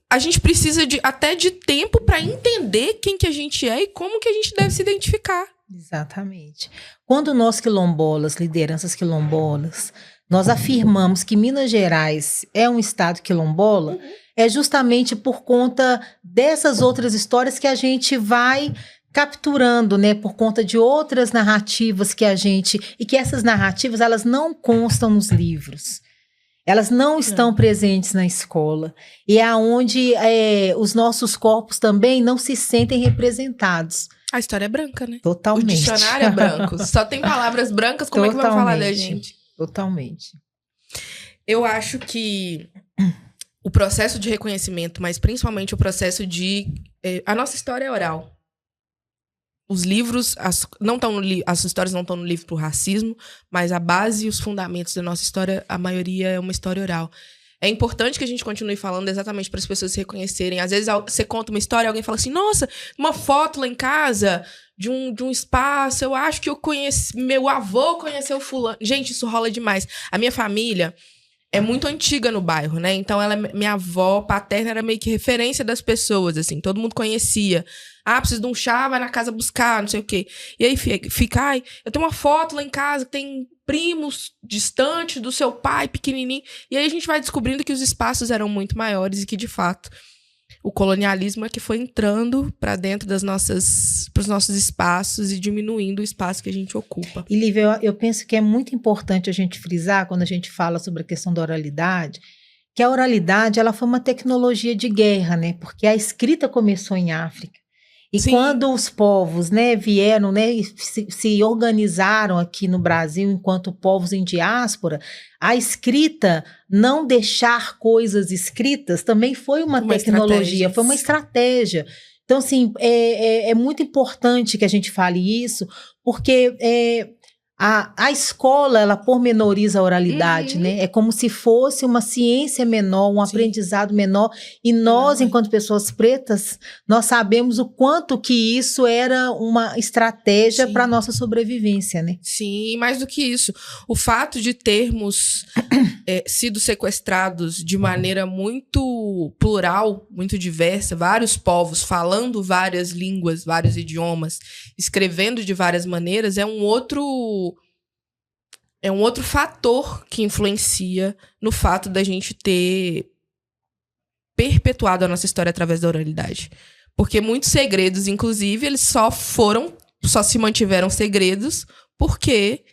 a gente precisa até de tempo para entender quem que a gente é e como que a gente deve se identificar. Exatamente. Quando nós quilombolas, lideranças quilombolas, nós afirmamos que Minas Gerais é um estado quilombola, é justamente por conta dessas outras histórias que a gente vai capturando, né, por conta de outras narrativas e que essas narrativas, elas não constam nos livros. Elas não estão presentes na escola. E é onde os nossos corpos também não se sentem representados. A história é branca, né? Totalmente. O dicionário é branco. Só tem palavras brancas, como é que vão falar da gente? Totalmente. Eu acho que o processo de reconhecimento, mas principalmente o processo de... a nossa história é oral. Os livros, as histórias não estão no livro por racismo, mas a base e os fundamentos da nossa história, a maioria é uma história oral. É importante que a gente continue falando exatamente para as pessoas se reconhecerem. Às vezes você conta uma história e alguém fala assim, nossa, uma foto lá em casa de um espaço, eu acho que eu conheci, meu avô conheceu fulano. Gente, isso rola demais. A minha família é muito antiga no bairro, né? Então, minha avó paterna era meio que referência das pessoas, assim. Todo mundo conhecia. Preciso de um chá, vai na casa buscar, não sei o quê. E aí fica, eu tenho uma foto lá em casa que tem primos distante do seu pai, pequenininho. E aí a gente vai descobrindo que os espaços eram muito maiores e que, de fato, o colonialismo é que foi entrando para dentro pros nossos espaços e diminuindo o espaço que a gente ocupa. E, Lívia, eu penso que é muito importante a gente frisar, quando a gente fala sobre a questão da oralidade, que a oralidade ela foi uma tecnologia de guerra, né? Porque a escrita começou em África. E Sim. quando os povos, né, vieram, né, e se organizaram aqui no Brasil enquanto povos em diáspora, a escrita, não deixar coisas escritas, também foi uma tecnologia, foi uma estratégia. Então, assim, é muito importante que a gente fale isso, porque a escola, ela pormenoriza a oralidade, né? É como se fosse uma ciência menor, um aprendizado menor. E nós, enquanto pessoas pretas, nós sabemos o quanto que isso era uma estratégia para a nossa sobrevivência, né? Sim, e mais do que isso, o fato de termos sido sequestrados de maneira muito plural, muito diversa, vários povos falando várias línguas, vários idiomas, escrevendo de várias maneiras, é um outro fator que influencia no fato da gente ter perpetuado a nossa história através da oralidade. Porque muitos segredos, inclusive, eles só se mantiveram segredos porque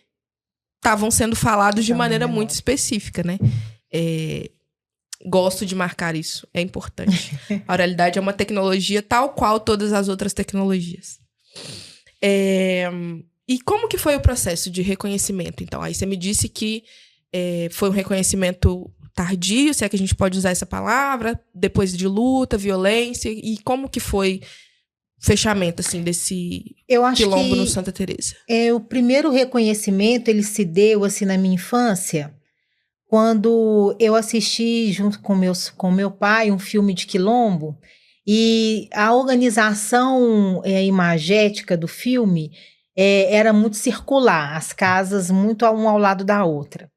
estavam sendo falados de maneira muito específica, né? Gosto de marcar isso, é importante. A oralidade é uma tecnologia tal qual todas as outras tecnologias. E como que foi o processo de reconhecimento, então? Aí você me disse que foi um reconhecimento tardio, se é que a gente pode usar essa palavra, depois de luta, violência, e como que foi o fechamento, assim, desse quilombo no Santa Teresa? O primeiro reconhecimento, ele se deu, assim, na minha infância, quando eu assisti, junto com meu pai, um filme de quilombo, e a organização imagética do filme era muito circular, as casas muito uma ao lado da outra.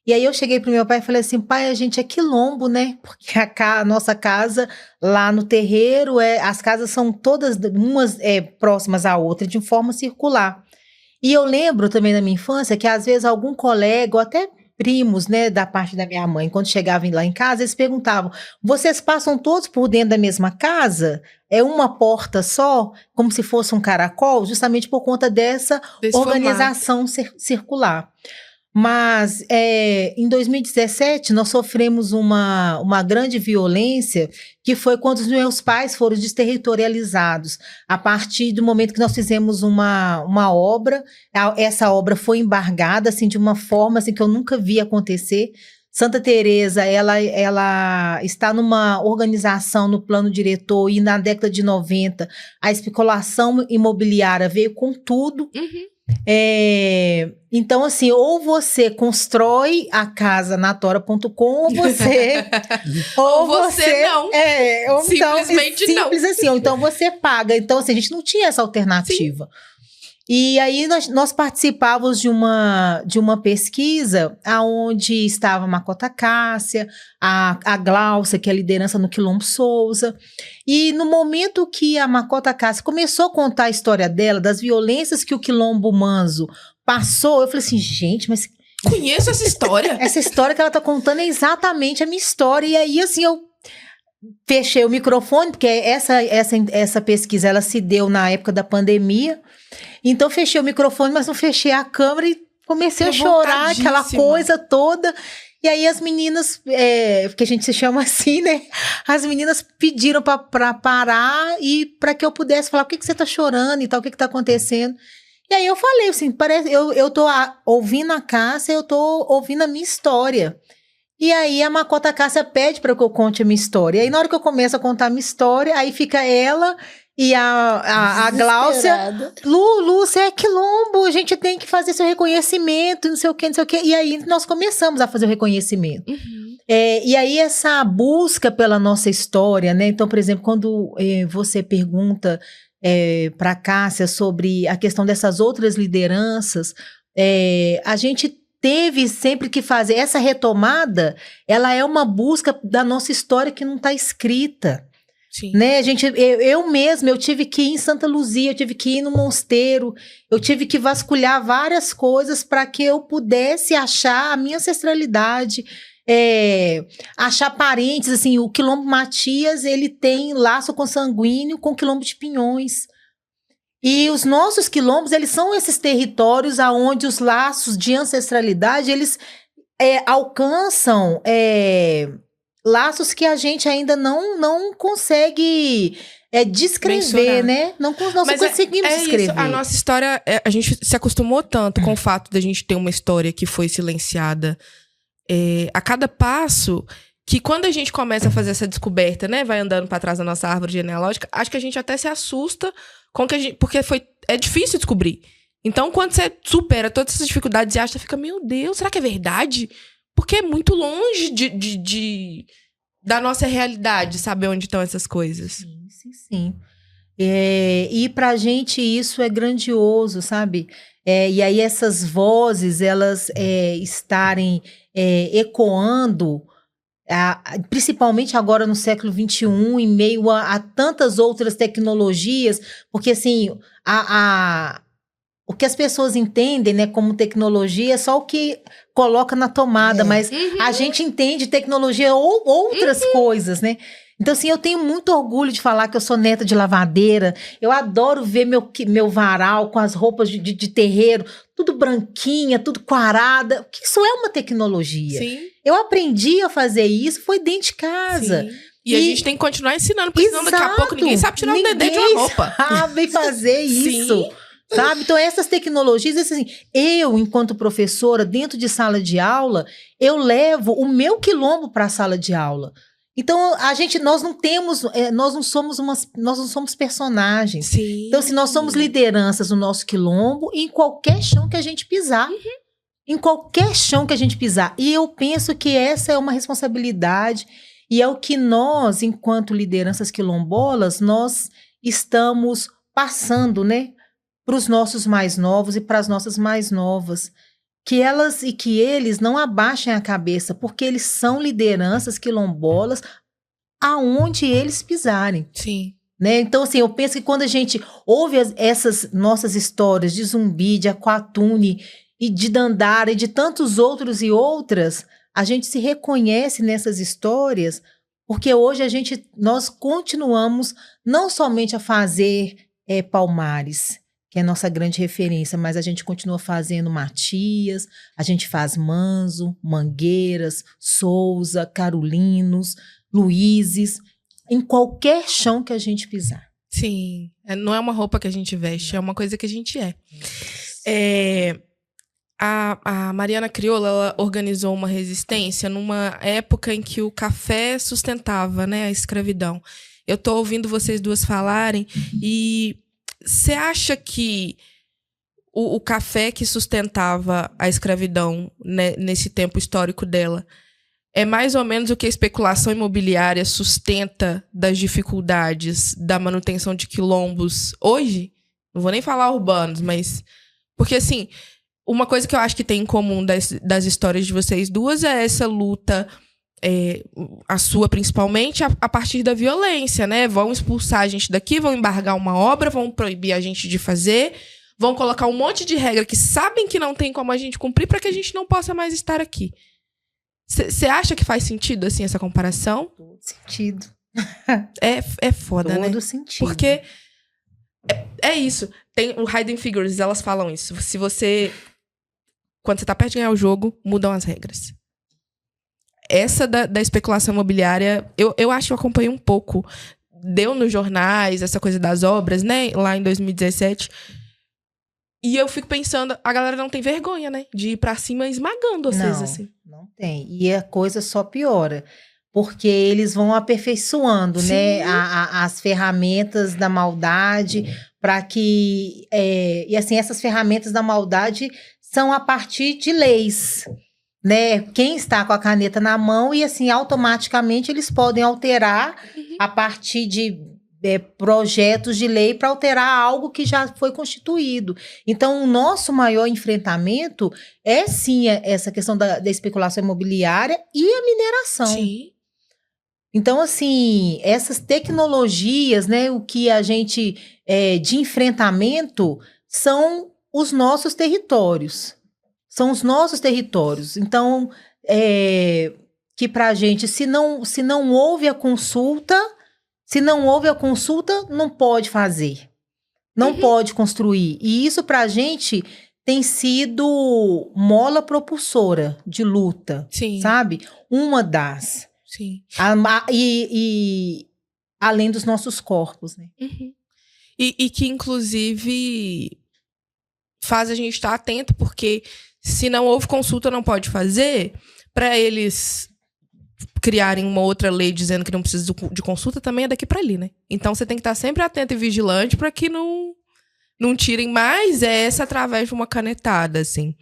E aí eu cheguei pro meu pai e falei assim, pai, a gente é quilombo, né? Porque a nossa casa lá no terreiro, as casas são todas umas próximas à outra, de forma circular. E eu lembro também na minha infância que às vezes algum colega, ou até primos, né, da parte da minha mãe, quando chegavam lá em casa, eles perguntavam, vocês passam todos por dentro da mesma casa? É uma porta só? Como se fosse um caracol? Justamente por conta dessa organização circular. Mas em 2017 nós sofremos uma grande violência, que foi quando os meus pais foram desterritorializados, a partir do momento que nós fizemos uma obra. Essa obra foi embargada assim, de uma forma assim, que eu nunca vi acontecer. Santa Teresa, ela está numa organização no plano diretor, e na década de 90 a especulação imobiliária veio com tudo. Então, assim, ou você constrói a casa na tora.com, ou você não. Ou simplesmente então, não. Simples assim, ou então você paga. Então, assim, a gente não tinha essa alternativa. Sim. E aí nós participávamos de uma pesquisa onde estava a Macota Cássia, a Glaucia, que é a liderança no Quilombo Souza. E no momento que a Macota Cássia começou a contar a história dela, das violências que o Quilombo Manzo passou, eu falei assim, gente, mas... Conheço essa história. Essa história que ela está contando é exatamente a minha história. E aí, assim, eu fechei o microfone, porque essa pesquisa, ela se deu na época da pandemia. Então, fechei o microfone, mas não fechei a câmera e comecei a chorar, aquela coisa toda. E aí, as meninas, que a gente se chama assim, né? As meninas pediram para parar e para que eu pudesse falar, por que você tá chorando e tal, o que tá acontecendo? E aí, eu falei assim, eu tô ouvindo a Cássia, eu tô ouvindo a minha história. E aí, a Macota Cássia pede para que eu conte a minha história. E aí, na hora que eu começo a contar a minha história, aí fica ela... E a Glaucia, Lu, você é quilombo, a gente tem que fazer seu reconhecimento, não sei o quê. E aí nós começamos a fazer o reconhecimento. E aí essa busca pela nossa história, né? Então, por exemplo, quando você pergunta para a Cássia sobre a questão dessas outras lideranças, a gente teve sempre que fazer essa retomada, ela é uma busca da nossa história que não está escrita. Sim. Né, eu mesma, eu tive que ir em Santa Luzia, eu tive que ir no Mosteiro, eu tive que vasculhar várias coisas para que eu pudesse achar a minha ancestralidade, achar parentes, assim, o Quilombo Matias, ele tem laço consanguíneo com o Quilombo de Pinhões. E os nossos quilombos, eles são esses territórios aonde os laços de ancestralidade, eles alcançam laços que a gente ainda não consegue descrever, Mensurar. né? Não conseguimos descrever. Isso. A nossa história, a gente se acostumou tanto com o fato de a gente ter uma história que foi silenciada a cada passo, que quando a gente começa a fazer essa descoberta, né, vai andando para trás da nossa árvore genealógica, acho que a gente até se assusta com que a gente, porque é difícil descobrir. Então, quando você supera todas essas dificuldades e acha, você fica, meu Deus, será que é verdade? Porque é muito longe da nossa realidade, saber onde estão essas coisas. Sim. E pra gente isso é grandioso, sabe? E aí essas vozes, elas estarem ecoando, principalmente agora no século XXI, em meio a tantas outras tecnologias, porque assim, o que as pessoas entendem, né, como tecnologia é só o que coloca na tomada, mas a gente entende tecnologia ou outras coisas, né? Então, assim, eu tenho muito orgulho de falar que eu sou neta de lavadeira. Eu adoro ver meu varal com as roupas de terreiro, tudo branquinha, tudo quarada. Porque isso é uma tecnologia. Sim. Eu aprendi a fazer isso, foi dentro de casa. Sim. E a gente tem que continuar ensinando, porque senão daqui a pouco ninguém sabe tirar um dedé de uma roupa. Sabe fazer isso. Sabe? Então, essas tecnologias, assim, eu, enquanto professora, dentro de sala de aula, eu levo o meu quilombo para a sala de aula. Então, nós não somos personagens. Sim. Então, assim, nós somos lideranças no nosso quilombo em qualquer chão que a gente pisar. Em qualquer chão que a gente pisar. E eu penso que essa é uma responsabilidade e é o que nós, enquanto lideranças quilombolas, nós estamos passando, né, para os nossos mais novos e para as nossas mais novas. Que elas e que eles não abaixem a cabeça, porque eles são lideranças quilombolas aonde eles pisarem. Sim. Né? Então, assim, eu penso que quando a gente ouve essas nossas histórias de Zumbi, de Aquatune, e de Dandara, e de tantos outros e outras, a gente se reconhece nessas histórias, porque hoje nós continuamos não somente a fazer Palmares, que é a nossa grande referência, mas a gente continua fazendo Matias, a gente faz Manzo, Mangueiras, Souza, Carolinos, Luizes, em qualquer chão que a gente pisar. Sim, não é uma roupa que a gente veste, é uma coisa que a gente é. A Mariana Crioula, ela organizou uma resistência numa época em que o café sustentava, né, a escravidão. Eu tô ouvindo vocês duas falarem e você acha que o café que sustentava a escravidão, né, nesse tempo histórico dela é mais ou menos o que a especulação imobiliária sustenta das dificuldades da manutenção de quilombos hoje? Não vou nem falar urbanos, mas... Porque, assim, uma coisa que eu acho que tem em comum das histórias de vocês duas é essa luta... a sua principalmente, a partir da violência, né? Vão expulsar a gente daqui, vão embargar uma obra, vão proibir a gente de fazer, vão colocar um monte de regra que sabem que não tem como a gente cumprir para que a gente não possa mais estar aqui. Você acha que faz sentido, assim, essa comparação? Todo sentido. É foda, né? Todo sentido. Porque é isso. Tem o Hidden Figures, elas falam isso. Se você... Quando você tá perto de ganhar o jogo, mudam as regras. Essa da especulação imobiliária, eu acho que eu acompanhei um pouco. Deu nos jornais, essa coisa das obras, né? Lá em 2017. E eu fico pensando, a galera não tem vergonha, né? De ir pra cima esmagando vocês, assim. Não tem. E a coisa só piora. Porque eles vão aperfeiçoando, Sim. né? As ferramentas da maldade para que... e assim, essas ferramentas da maldade são a partir de leis. Né? Quem está com a caneta na mão e assim automaticamente eles podem alterar a partir de projetos de lei para alterar algo que já foi constituído. Então, o nosso maior enfrentamento é sim essa questão da especulação imobiliária e a mineração. Sim. Então, assim, essas tecnologias, né, o que a gente de enfrentamento são os nossos territórios. São os nossos territórios. Então, que para a gente, se não houve a consulta, não pode fazer. Não pode construir. E isso para a gente tem sido mola propulsora de luta, Sim. sabe? Uma das. Sim. E além dos nossos corpos, né? Uhum. E que, inclusive, faz a gente estar atento, porque se não houve consulta, não pode fazer, para eles criarem uma outra lei dizendo que não precisa de consulta, também é daqui para ali, né? Então, você tem que estar sempre atento e vigilante para que não tirem mais essa através de uma canetada, assim.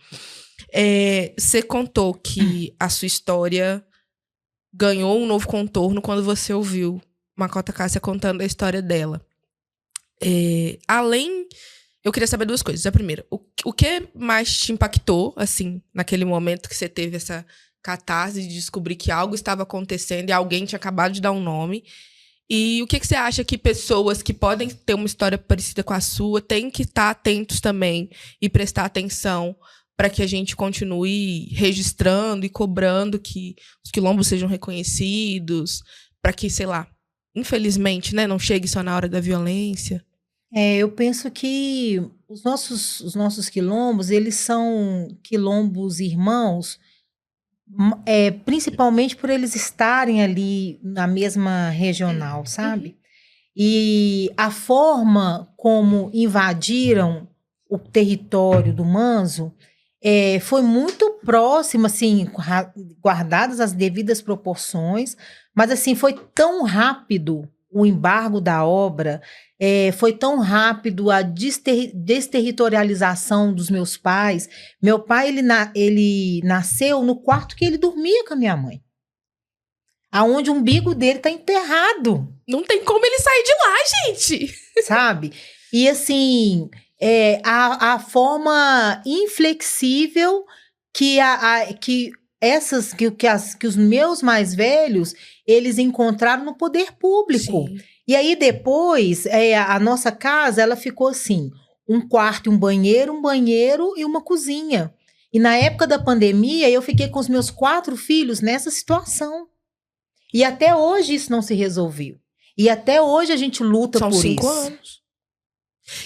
Você contou que a sua história ganhou um novo contorno quando você ouviu Makota Cássia contando a história dela. Eu queria saber duas coisas. A primeira, o que mais te impactou, assim, naquele momento que você teve essa catarse de descobrir que algo estava acontecendo e alguém tinha acabado de dar um nome? E o que você acha que pessoas que podem ter uma história parecida com a sua têm que estar atentos também e prestar atenção para que a gente continue registrando e cobrando que os quilombos sejam reconhecidos, para que, sei lá, infelizmente, né, não chegue só na hora da violência? Eu penso que os nossos quilombos, eles são quilombos irmãos, principalmente por eles estarem ali na mesma regional, sabe? E a forma como invadiram o território do Manzo foi muito próxima, assim, guardadas as devidas proporções, mas assim, foi tão rápido o embargo da obra, foi tão rápido a desterritorialização dos meus pais. Meu pai, ele nasceu no quarto que ele dormia com a minha mãe, aonde o umbigo dele está enterrado. Não tem como ele sair de lá, gente! Sabe? E assim, a forma inflexível que os meus mais velhos, eles encontraram no poder público. Sim. E aí depois, a nossa casa, ela ficou assim, um quarto e um banheiro e uma cozinha. E na época da pandemia, eu fiquei com os meus 4 filhos nessa situação. E até hoje isso não se resolveu. E até hoje a gente luta por isso. São 5 anos.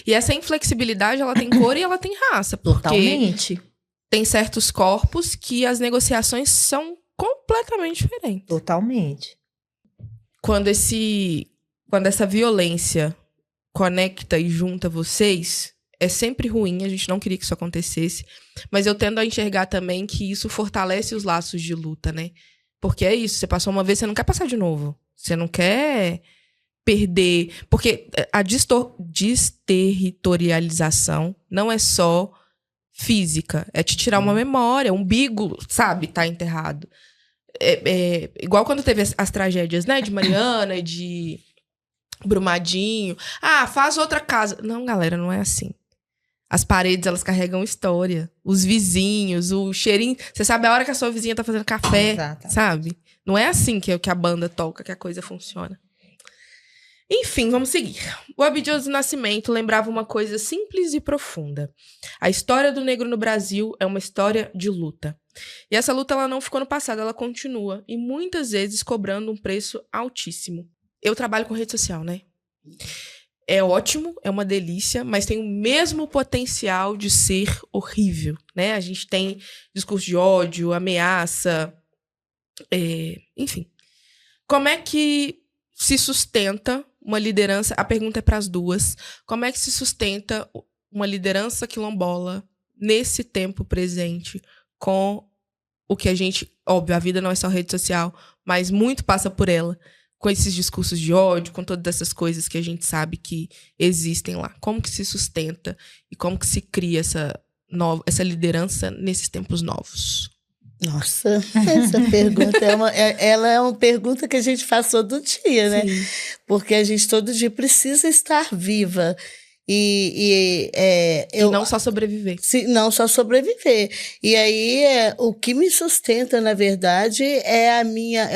E essa inflexibilidade, ela tem cor e ela tem raça. Porque totalmente. Tem certos corpos que as negociações são completamente diferentes. Totalmente. Quando essa violência conecta e junta vocês, é sempre ruim, a gente não queria que isso acontecesse, mas eu tendo a enxergar também que isso fortalece os laços de luta, né? Porque é isso, você passou uma vez, você não quer passar de novo. Você não quer perder. Porque a desterritorialização não é só física, é te tirar uma memória, um umbigo, sabe, tá enterrado. Igual quando teve as tragédias, né, de Mariana, de Brumadinho. Ah, faz outra casa. Não, galera, não é assim. As paredes, elas carregam história. Os vizinhos, o cheirinho. Você sabe a hora que a sua vizinha tá fazendo café, exatamente, sabe? Não é assim que a banda toca, que a coisa funciona. Enfim, vamos seguir. O Abdias do Nascimento lembrava uma coisa simples e profunda. A história do negro no Brasil é uma história de luta. E essa luta, ela não ficou no passado, ela continua. E muitas vezes cobrando um preço altíssimo. Eu trabalho com rede social, né? É ótimo, é uma delícia, mas tem o mesmo potencial de ser horrível, né? A gente tem discurso de ódio, ameaça, enfim. Como é que se sustenta uma liderança? A pergunta é para as duas. Como é que se sustenta uma liderança quilombola nesse tempo presente com o que a gente... Óbvio, a vida não é só rede social, mas muito passa por ela. Com esses discursos de ódio, com todas essas coisas que a gente sabe que existem lá. Como que se sustenta e como que se cria essa liderança nesses tempos novos? Nossa, essa pergunta ela é uma pergunta que a gente faz todo dia, né? Sim. Porque a gente todo dia precisa estar viva. E não só sobreviver. Não só sobreviver. E aí, o que me sustenta, na verdade, é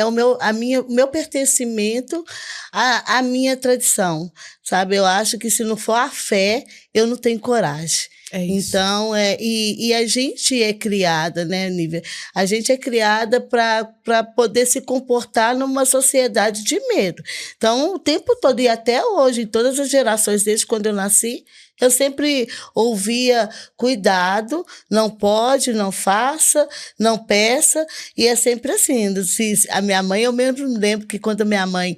o meu pertencimento à minha tradição, sabe? Eu acho que se não for a fé, eu não tenho coragem. É isso. Então, e a gente é criada, né, Nívia? A gente é criada para poder se comportar numa sociedade de medo. Então, o tempo todo, e até hoje, em todas as gerações, desde quando eu nasci, eu sempre ouvia cuidado, não pode, não faça, não peça, e é sempre assim. A minha mãe, eu mesmo lembro que quando minha mãe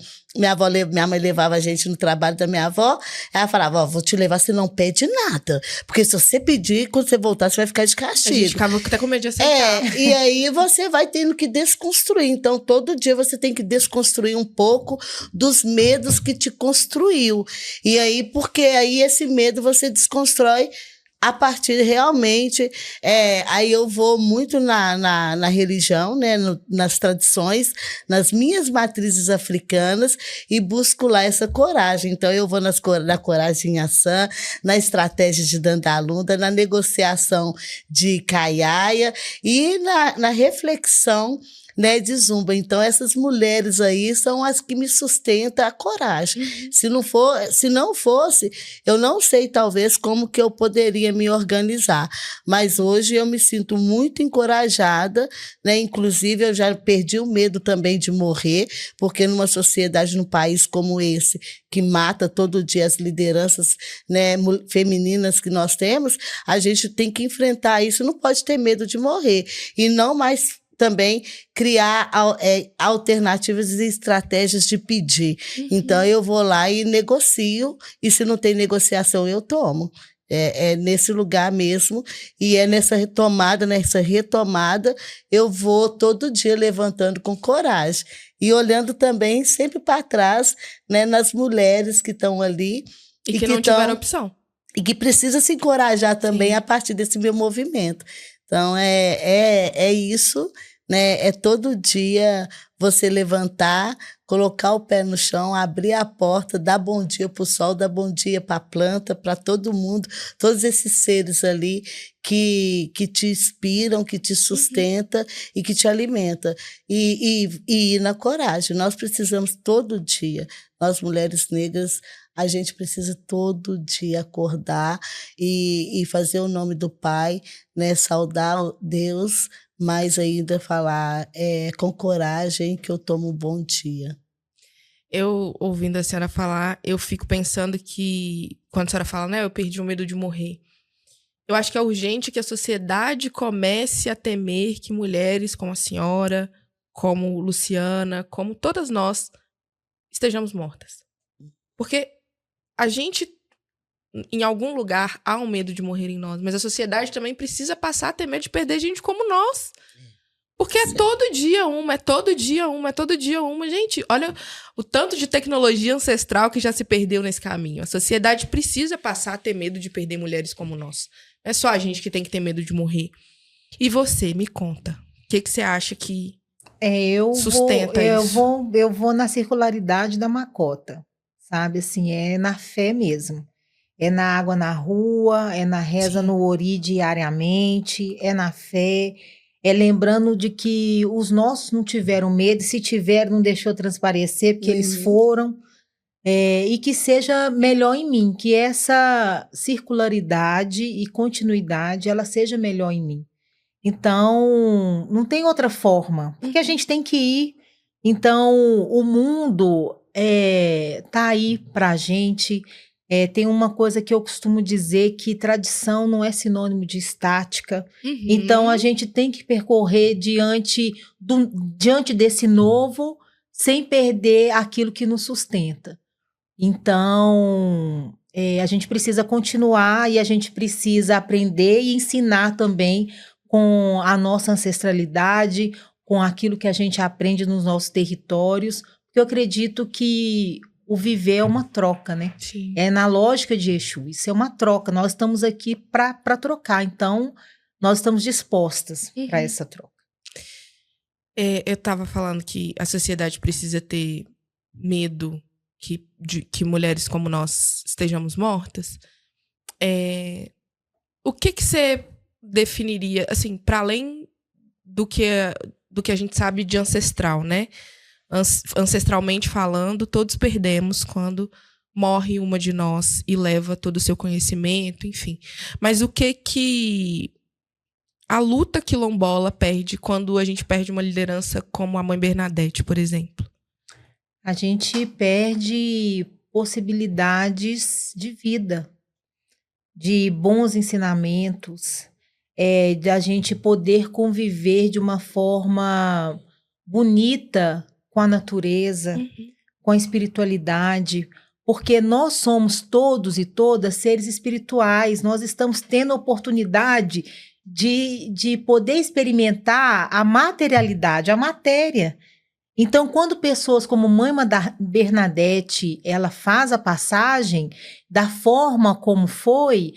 levava a gente no trabalho da minha avó, ela falava, vou te levar, você não pede nada, porque se você pedir, quando você voltar, você vai ficar de castigo. A gente ficava até com medo de aceitar. E aí você vai tendo que desconstruir. Então, todo dia você tem que desconstruir um pouco dos medos que te construiu. E aí, porque aí esse medo você desconstrói a partir realmente, aí eu vou muito na religião, né, nas tradições, nas minhas matrizes africanas e busco lá essa coragem. Então eu vou na coragem em ação, na estratégia de Dandalunda, na negociação de Kayaya e na reflexão, né, de Zumba. Então, essas mulheres aí são as que me sustentam a coragem. Se não fosse, eu não sei, talvez, como que eu poderia me organizar. Mas hoje eu me sinto muito encorajada, né? Inclusive, eu já perdi o medo também de morrer, porque numa sociedade, num país como esse, que mata todo dia as lideranças, né, femininas que nós temos, a gente tem que enfrentar isso, não pode ter medo de morrer. E não mais também criar alternativas e estratégias de pedir. Então, eu vou lá e negocio, e se não tem negociação, eu tomo. É nesse lugar mesmo, e é nessa retomada, eu vou todo dia levantando com coragem. E olhando também sempre para trás, né, nas mulheres que estão ali. E que não tiveram opção. E que precisa se encorajar também a partir desse meu movimento. Então, é isso, né? É todo dia você levantar, colocar o pé no chão, abrir a porta, dar bom dia para o sol, dar bom dia para a planta, para todo mundo, todos esses seres ali que te inspiram, que te sustentam e que te alimentam. E ir na coragem. Nós precisamos todo dia, nós mulheres negras, a gente precisa todo dia acordar e fazer o nome do Pai, né? Saudar Deus, mas ainda falar com coragem que eu tomo um bom dia. Eu, ouvindo a senhora falar, eu fico pensando que, quando a senhora fala, né, eu perdi o medo de morrer. Eu acho que é urgente que a sociedade comece a temer que mulheres como a senhora, como Luciana, como todas nós, estejamos mortas. Porque a gente, em algum lugar, há um medo de morrer em nós, mas a sociedade também precisa passar a ter medo de perder gente como nós. Porque é todo dia uma, é todo dia uma, é todo dia uma. Gente, olha o tanto de tecnologia ancestral que já se perdeu nesse caminho. A sociedade precisa passar a ter medo de perder mulheres como nós. Não é só a gente que tem que ter medo de morrer. E você, me conta. O que você acha que sustenta isso? Eu vou na circularidade da Makota, sabe? Assim, é na fé mesmo. É na água na rua, é na reza no Ori diariamente, é na fé, é lembrando de que os nossos não tiveram medo, se tiveram, não deixou transparecer, porque eles foram, e que seja melhor em mim, que essa circularidade e continuidade, ela seja melhor em mim. Então, não tem outra forma, porque a gente tem que ir. Então, o mundo tá aí pra gente. Tem uma coisa que eu costumo dizer, que tradição não é sinônimo de estática. Então, a gente tem que percorrer diante desse novo, sem perder aquilo que nos sustenta. Então, a gente precisa continuar e a gente precisa aprender e ensinar também com a nossa ancestralidade, com aquilo que a gente aprende nos nossos territórios, porque eu acredito que o viver é uma troca, né? Sim. É na lógica de Exu, isso é uma troca, nós estamos aqui para trocar, então nós estamos dispostas para essa troca. Eu estava falando que a sociedade precisa ter medo que mulheres como nós estejamos mortas, o que você definiria, assim, para além do que a gente sabe de ancestral, né? Ancestralmente falando, todos perdemos quando morre uma de nós e leva todo o seu conhecimento, enfim. Mas o que a luta quilombola perde quando a gente perde uma liderança como a Mãe Bernadette, por exemplo? A gente perde possibilidades de vida, de bons ensinamentos, de a gente poder conviver de uma forma bonita com a natureza, com a espiritualidade, porque nós somos todos e todas seres espirituais, nós estamos tendo a oportunidade de poder experimentar a materialidade, a matéria. Então, quando pessoas como Mãe Bernadette, ela faz a passagem da forma como foi,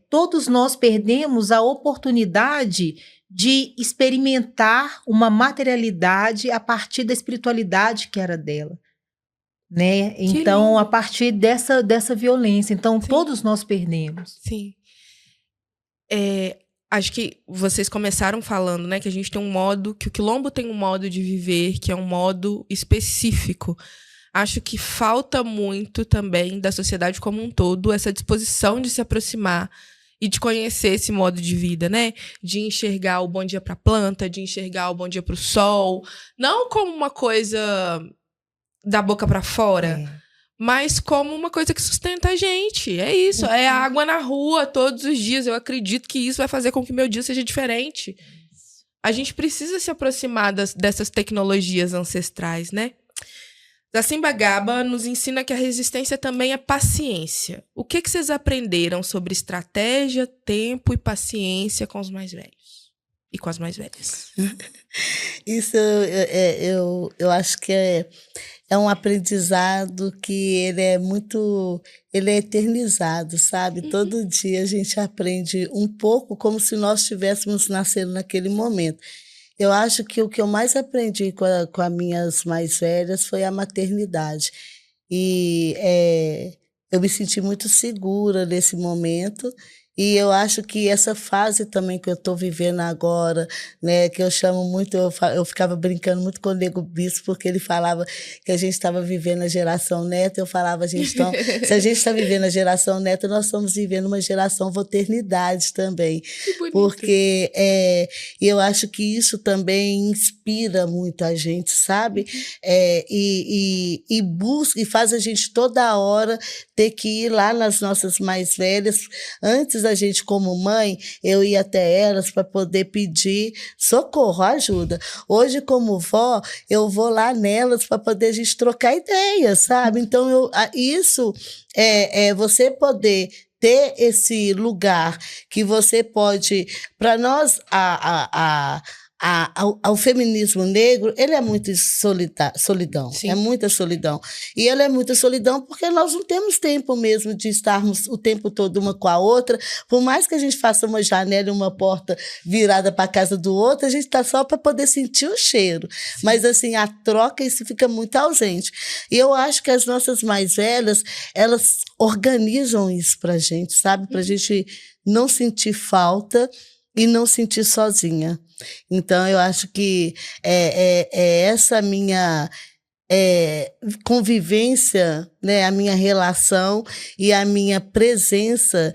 todos nós perdemos a oportunidade de experimentar uma materialidade a partir da espiritualidade que era dela, né? Então, a partir dessa violência. Então, todos nós perdemos. Sim. Acho que vocês começaram falando, né, que a gente tem que o quilombo tem um modo de viver, que é um modo específico. Acho que falta muito também da sociedade como um todo essa disposição de se aproximar e de conhecer esse modo de vida, né? De enxergar o bom dia para a planta, de enxergar o bom dia para o sol, não como uma coisa da boca para fora, mas como uma coisa que sustenta a gente. É isso, é a água na rua todos os dias. Eu acredito que isso vai fazer com que meu dia seja diferente. A gente precisa se aproximar dessas tecnologias ancestrais, né? Zacimba Gaba nos ensina que a resistência também é paciência. O que vocês aprenderam sobre estratégia, tempo e paciência com os mais velhos? E com as mais velhas? Isso eu acho que é um aprendizado que ele é eternizado, sabe? Todo dia a gente aprende um pouco como se nós estivéssemos nascendo naquele momento. Eu acho que o que eu mais aprendi com as minhas mais velhas foi a maternidade. E eu me senti muito segura nesse momento. E eu acho que essa fase também que eu estou vivendo agora, né, que eu chamo muito, eu ficava brincando muito com o Nego Bispo, porque ele falava que a gente estava vivendo a geração neta, eu falava, então, se a gente está vivendo a geração neta, nós estamos vivendo uma geração voternidade também. Que bonito. Porque eu acho que isso também inspira muito a gente, sabe? E busca, e faz a gente toda hora ter que ir lá nas nossas mais velhas. Antes a gente, como mãe, eu ia até elas para poder pedir socorro, ajuda. Hoje, como vó, eu vou lá nelas para poder a gente trocar ideias, sabe? Então, isso é você poder ter esse lugar que você pode... Para nós, o feminismo negro, ele é muito solidão, Sim. É muita solidão. E ele é muita solidão porque nós não temos tempo mesmo de estarmos o tempo todo uma com a outra, por mais que a gente faça uma janela e uma porta virada para a casa do outro, a gente está só para poder sentir o cheiro. Sim. Mas assim, a troca, isso fica muito ausente. E eu acho que as nossas mais velhas, elas organizam isso para a gente, sabe? Para a gente não sentir falta e não sentir sozinha. Então, eu acho que essa minha convivência, né, a minha relação e a minha presença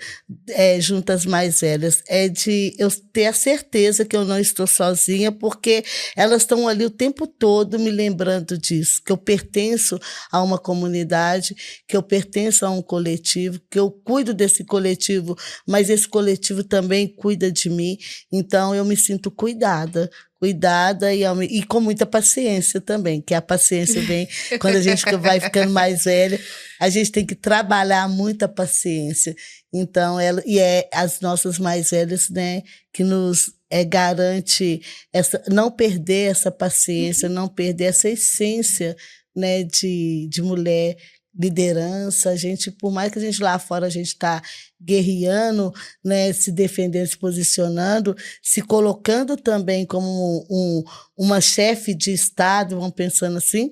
junto às mais velhas, de eu ter a certeza que eu não estou sozinha, porque elas estão ali o tempo todo me lembrando disso, que eu pertenço a uma comunidade, que eu pertenço a um coletivo, que eu cuido desse coletivo, mas esse coletivo também cuida de mim, então eu me sinto cuidada e com muita paciência também, que a paciência vem quando a gente vai ficando mais velha, a gente tem que trabalhar muita paciência. Então, as nossas mais velhas, né, que nos garante não perder essa paciência, não perder essa essência, né, de mulher, liderança. A gente, por mais que a gente lá fora a gente está guerreando, né, se defendendo, se posicionando, se colocando também como uma chefe de Estado, vamos pensando assim,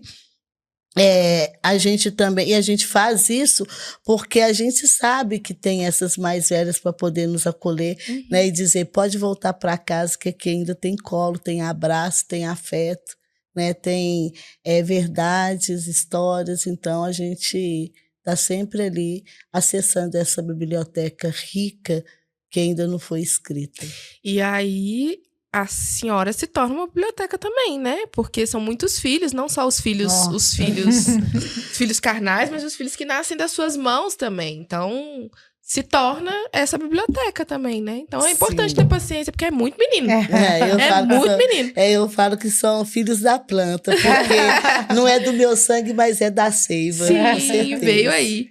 A gente também, e a gente faz isso porque a gente sabe que tem essas mais velhas para poder nos acolher, né, e dizer, pode voltar para casa, que aqui ainda tem colo, tem abraço, tem afeto, né, tem verdades, histórias. Então a gente está sempre ali acessando essa biblioteca rica que ainda não foi escrita. E aí a senhora se torna uma biblioteca também, né? Porque são muitos filhos, não só os filhos filhos carnais, mas os filhos que nascem das suas mãos também. Então, se torna essa biblioteca também, né? Então é importante ter paciência, porque é muito menino. Menino. Eu falo que são filhos da planta, porque não é do meu sangue, mas é da seiva. Sim, veio aí.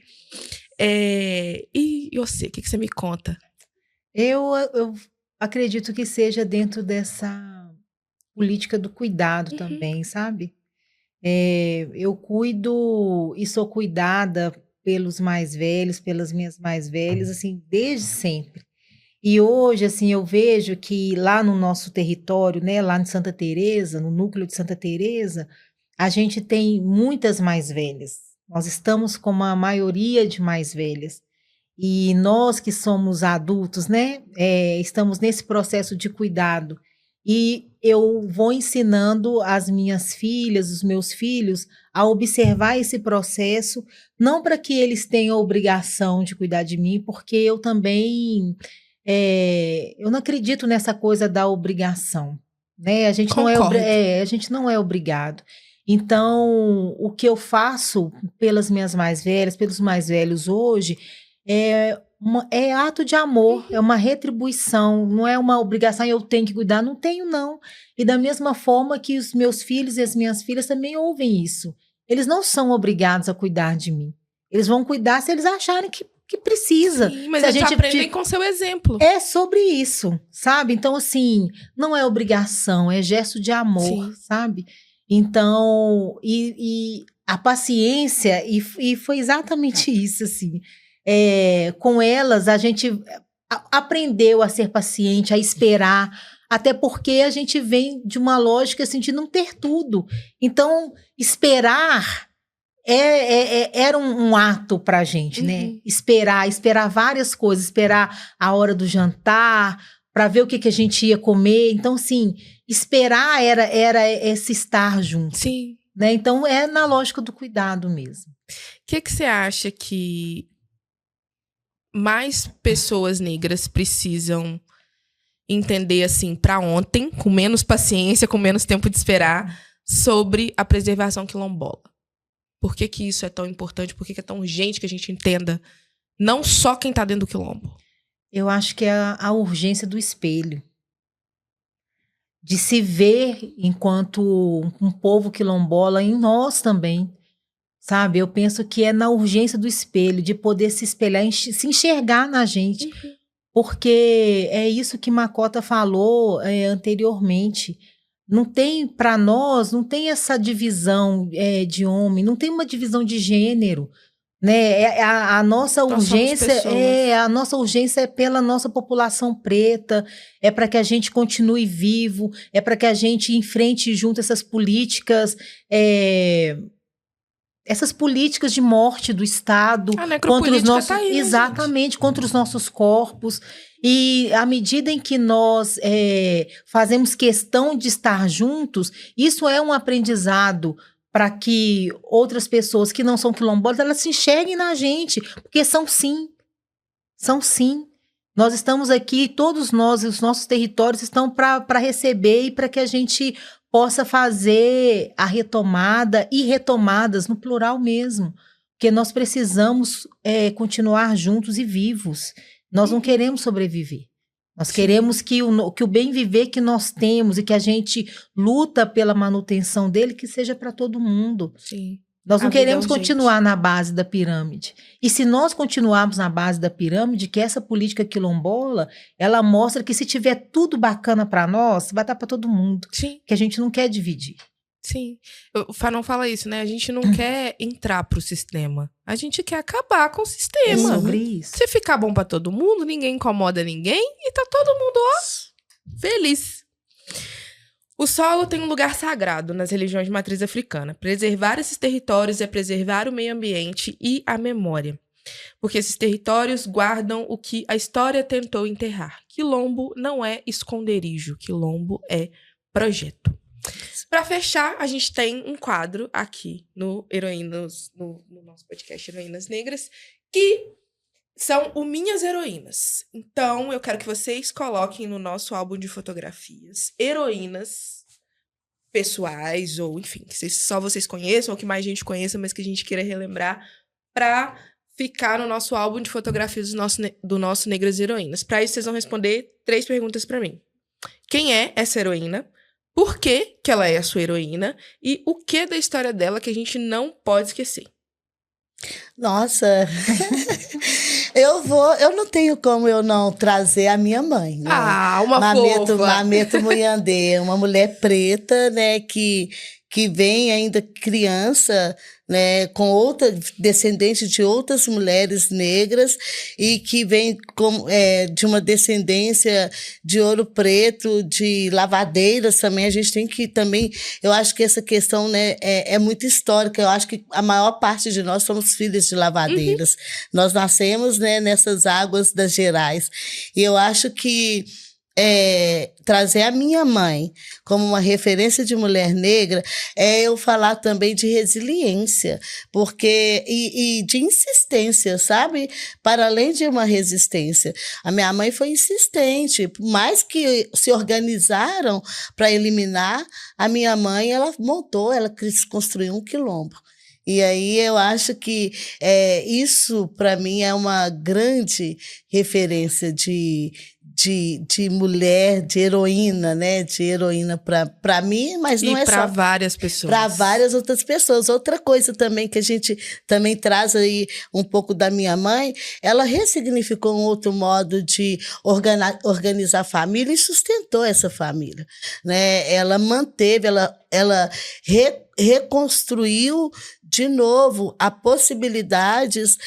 E você, o que você me conta? Eu acredito que seja dentro dessa política do cuidado também, sabe? Eu cuido e sou cuidada pelos mais velhos, pelas minhas mais velhas, assim, desde sempre. E hoje, assim, eu vejo que lá no nosso território, né, lá em Santa Teresa, no núcleo de Santa Teresa, a gente tem muitas mais velhas. Nós estamos com uma maioria de mais velhas. E nós que somos adultos, né, estamos nesse processo de cuidado. E eu vou ensinando as minhas filhas, os meus filhos, a observar esse processo, não para que eles tenham a obrigação de cuidar de mim, porque eu também, eu não acredito nessa coisa da obrigação, né? A gente não é obrigado. Então, o que eu faço pelas minhas mais velhas, pelos mais velhos hoje, é ato de amor, é uma retribuição, não é uma obrigação, eu tenho que cuidar, não tenho não. E da mesma forma que os meus filhos e as minhas filhas também ouvem isso. Eles não são obrigados a cuidar de mim. Eles vão cuidar se eles acharem que precisa. Sim, mas eles aprendem com seu exemplo. É sobre isso, sabe? Então, assim, não é obrigação, é gesto de amor, sim, sabe? Então, e a paciência, e foi exatamente isso, assim. Com elas, a gente aprendeu a ser paciente, a esperar, até porque a gente vem de uma lógica assim, de não ter tudo. Então, esperar era um ato para a gente, né? Esperar várias coisas, esperar a hora do jantar, para ver o que a gente ia comer. Então, assim, esperar era esse estar junto. Sim. Né? Então, é na lógica do cuidado mesmo. O que você acha que mais pessoas negras precisam entender, assim, para ontem, com menos paciência, com menos tempo de esperar, sobre a preservação quilombola? Por que isso é tão importante? Por que é tão urgente que a gente entenda não só quem está dentro do quilombo? Eu acho que é a urgência do espelho. De se ver enquanto um povo quilombola em nós também. Sabe, eu penso que é na urgência do espelho, de poder se espelhar, se enxergar na gente. Porque é isso que Makota falou anteriormente. Não tem, para nós, não tem essa divisão de homem, não tem uma divisão de gênero. Né? A nossa urgência é pela nossa população preta, é para que a gente continue vivo, é para que a gente enfrente junto essas políticas. Essas políticas de morte do Estado contra os nossos, exatamente, contra os nossos corpos. E à medida em que nós fazemos questão de estar juntos, isso é um aprendizado para que outras pessoas que não são quilombolas, elas se enxerguem na gente, porque são sim. Nós estamos aqui, todos nós, os nossos territórios estão para receber e para que a gente possa fazer a retomada e retomadas no plural mesmo, porque nós precisamos continuar juntos e vivos. Nós não queremos sobreviver. Nós queremos que o bem viver que nós temos e que a gente luta pela manutenção dele, que seja para todo mundo. Sim. Nós não queremos continuar na base da pirâmide. E se nós continuarmos na base da pirâmide, que essa política quilombola, ela mostra que se tiver tudo bacana para nós, vai dar para todo mundo. Sim. Que a gente não quer dividir. Sim. O Fanon fala isso, né? A gente não quer entrar pro sistema. A gente quer acabar com o sistema. É sobre isso. Se ficar bom para todo mundo, ninguém incomoda ninguém e tá todo mundo, feliz. O solo tem um lugar sagrado nas religiões de matriz africana. Preservar esses territórios é preservar o meio ambiente e a memória. Porque esses territórios guardam o que a história tentou enterrar. Quilombo não é esconderijo, quilombo é projeto. Para fechar, a gente tem um quadro aqui no nosso podcast Heroínas Negras, que são o Minhas Heroínas. Então, eu quero que vocês coloquem no nosso álbum de fotografias heroínas pessoais, ou enfim, que só vocês conheçam, ou que mais gente conheça, mas que a gente queira relembrar, para ficar no nosso álbum de fotografias do nosso Negras Heroínas. Para isso, vocês vão responder 3 perguntas para mim. Quem é essa heroína? Por que ela é a sua heroína? E o que da história dela que a gente não pode esquecer? Nossa, eu não tenho como eu não trazer a minha mãe, né? Uma fofa. Mameto Munhandê, uma mulher preta, né, que vem ainda criança, né, com descendente de outras mulheres negras e que vem de uma descendência de Ouro Preto, de lavadeiras também. A gente tem que também, eu acho que essa questão, né, é muito histórica. Eu acho que a maior parte de nós somos filhas de lavadeiras. Nós nascemos, né, nessas águas das Gerais. E eu acho que trazer a minha mãe como uma referência de mulher negra é eu falar também de resiliência, porque e de insistência, sabe? Para além de uma resistência. A minha mãe foi insistente, por mais que se organizaram para eliminar, a minha mãe, ela construiu um quilombo. E aí eu acho que isso, para mim, é uma grande referência de mulher, de heroína, né? De heroína para mim, mas não é só... E para várias pessoas. Para várias outras pessoas. Outra coisa também que a gente também traz aí um pouco da minha mãe, ela ressignificou um outro modo de organizar a família e sustentou essa família, né? Ela manteve, ela reconstruiu de novo a possibilidades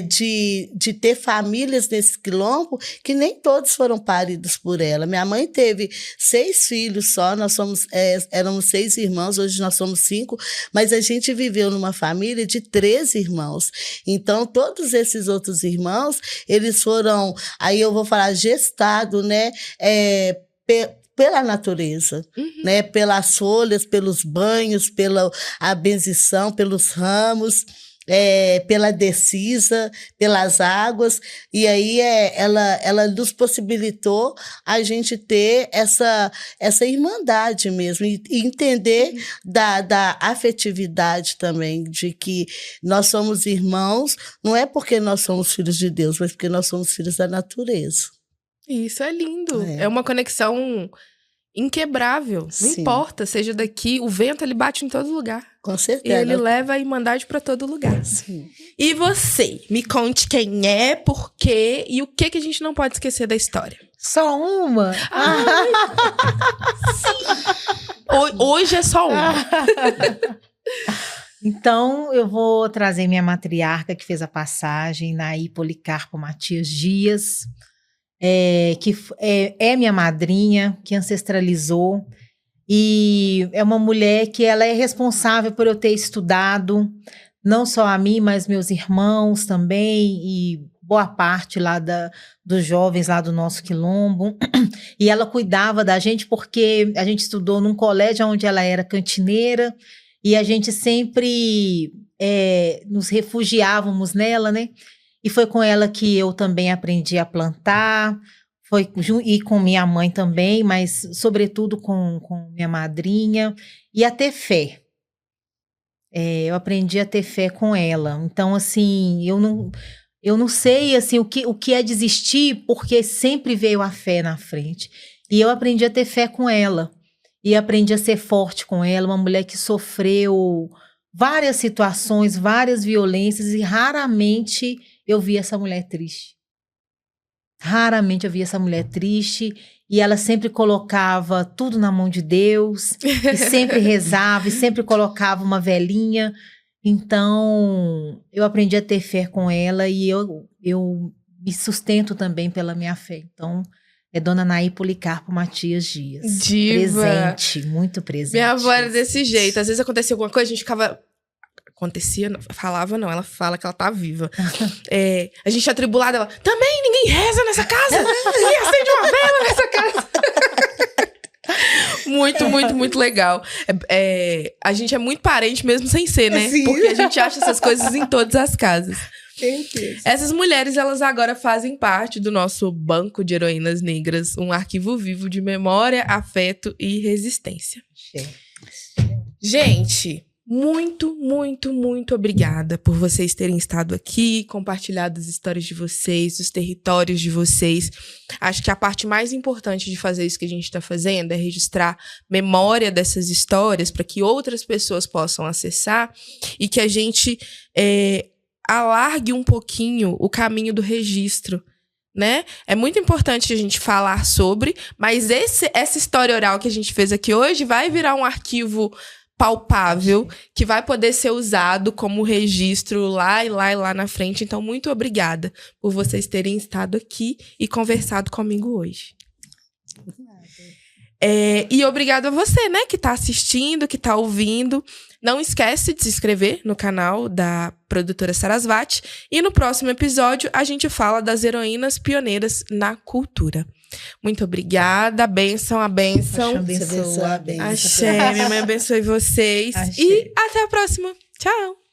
de ter famílias nesse quilombo que nem todos foram paridos por ela. Minha mãe teve 6 filhos só, nós éramos 6 irmãos, hoje nós somos 5, mas a gente viveu numa família de 13 irmãos. Então, todos esses outros irmãos, eles foram, aí eu vou falar, gestados, né, pela natureza, né? Pelas folhas, pelos banhos, pela a benzição, pelos ramos, pela descisa, pelas águas. E aí ela nos possibilitou a gente ter essa irmandade mesmo, e entender da afetividade também, de que nós somos irmãos, não é porque nós somos filhos de Deus, mas porque nós somos filhos da natureza. Isso é lindo. É uma conexão inquebrável. Sim. Não importa, seja daqui, o vento ele bate em todo lugar. Com certeza. E ele leva a irmandade para todo lugar. Sim. E você? Me conte quem é, por quê e o que a gente não pode esquecer da história. Só uma? Sim. Hoje é só uma. Então, eu vou trazer minha matriarca que fez a passagem, Naí Policarpo Matias Dias, que é minha madrinha, que ancestralizou, e é uma mulher que ela é responsável por eu ter estudado, não só a mim, mas meus irmãos também, e boa parte lá dos jovens lá do nosso quilombo, e ela cuidava da gente porque a gente estudou num colégio onde ela era cantineira, e a gente sempre nos refugiávamos nela, né? E foi com ela que eu também aprendi a plantar, e com minha mãe também, mas sobretudo com minha madrinha, e a ter fé. Eu aprendi a ter fé com ela. Então, assim, eu não sei assim, o que é desistir, porque sempre veio a fé na frente. E eu aprendi a ter fé com ela. E aprendi a ser forte com ela, uma mulher que sofreu várias situações, várias violências, e raramente eu vi essa mulher triste. Raramente eu vi essa mulher triste, e ela sempre colocava tudo na mão de Deus, e sempre rezava, e sempre colocava uma velinha. Então, eu aprendi a ter fé com ela, e eu me sustento também pela minha fé. Então, é Dona Naí Policarpo Matias Dias. Diva. Presente, muito presente. Minha avó era desse jeito. Às vezes acontecia alguma coisa, a gente ficava... Acontecia, falava não, ela fala que ela tá viva. A gente atribulada, ela... Também ninguém reza nessa casa! Ninguém acende uma vela nessa casa! Muito, muito, muito legal. A gente é muito parente mesmo sem ser, né? Sim. Porque a gente acha essas coisas em todas as casas. Certeza. Essas mulheres, elas agora fazem parte do nosso banco de heroínas negras, um arquivo vivo de memória, afeto e resistência. Gente, muito, muito, muito obrigada por vocês terem estado aqui, compartilhado as histórias de vocês, os territórios de vocês. Acho que a parte mais importante de fazer isso que a gente está fazendo é registrar memória dessas histórias para que outras pessoas possam acessar e que a gente alargue um pouquinho o caminho do registro, né? É muito importante a gente falar sobre, mas essa história oral que a gente fez aqui hoje vai virar um arquivo palpável, que vai poder ser usado como registro lá na frente. Então, muito obrigada por vocês terem estado aqui e conversado comigo hoje. E obrigado a você, né, que está assistindo, que está ouvindo. Não esquece de se inscrever no canal da produtora Sarasvati. E no próximo episódio, a gente fala das heroínas pioneiras na cultura. Muito obrigada. A bênção. Abençoa a bênção. Axé, minha mãe abençoe vocês. Axé. E até a próxima. Tchau.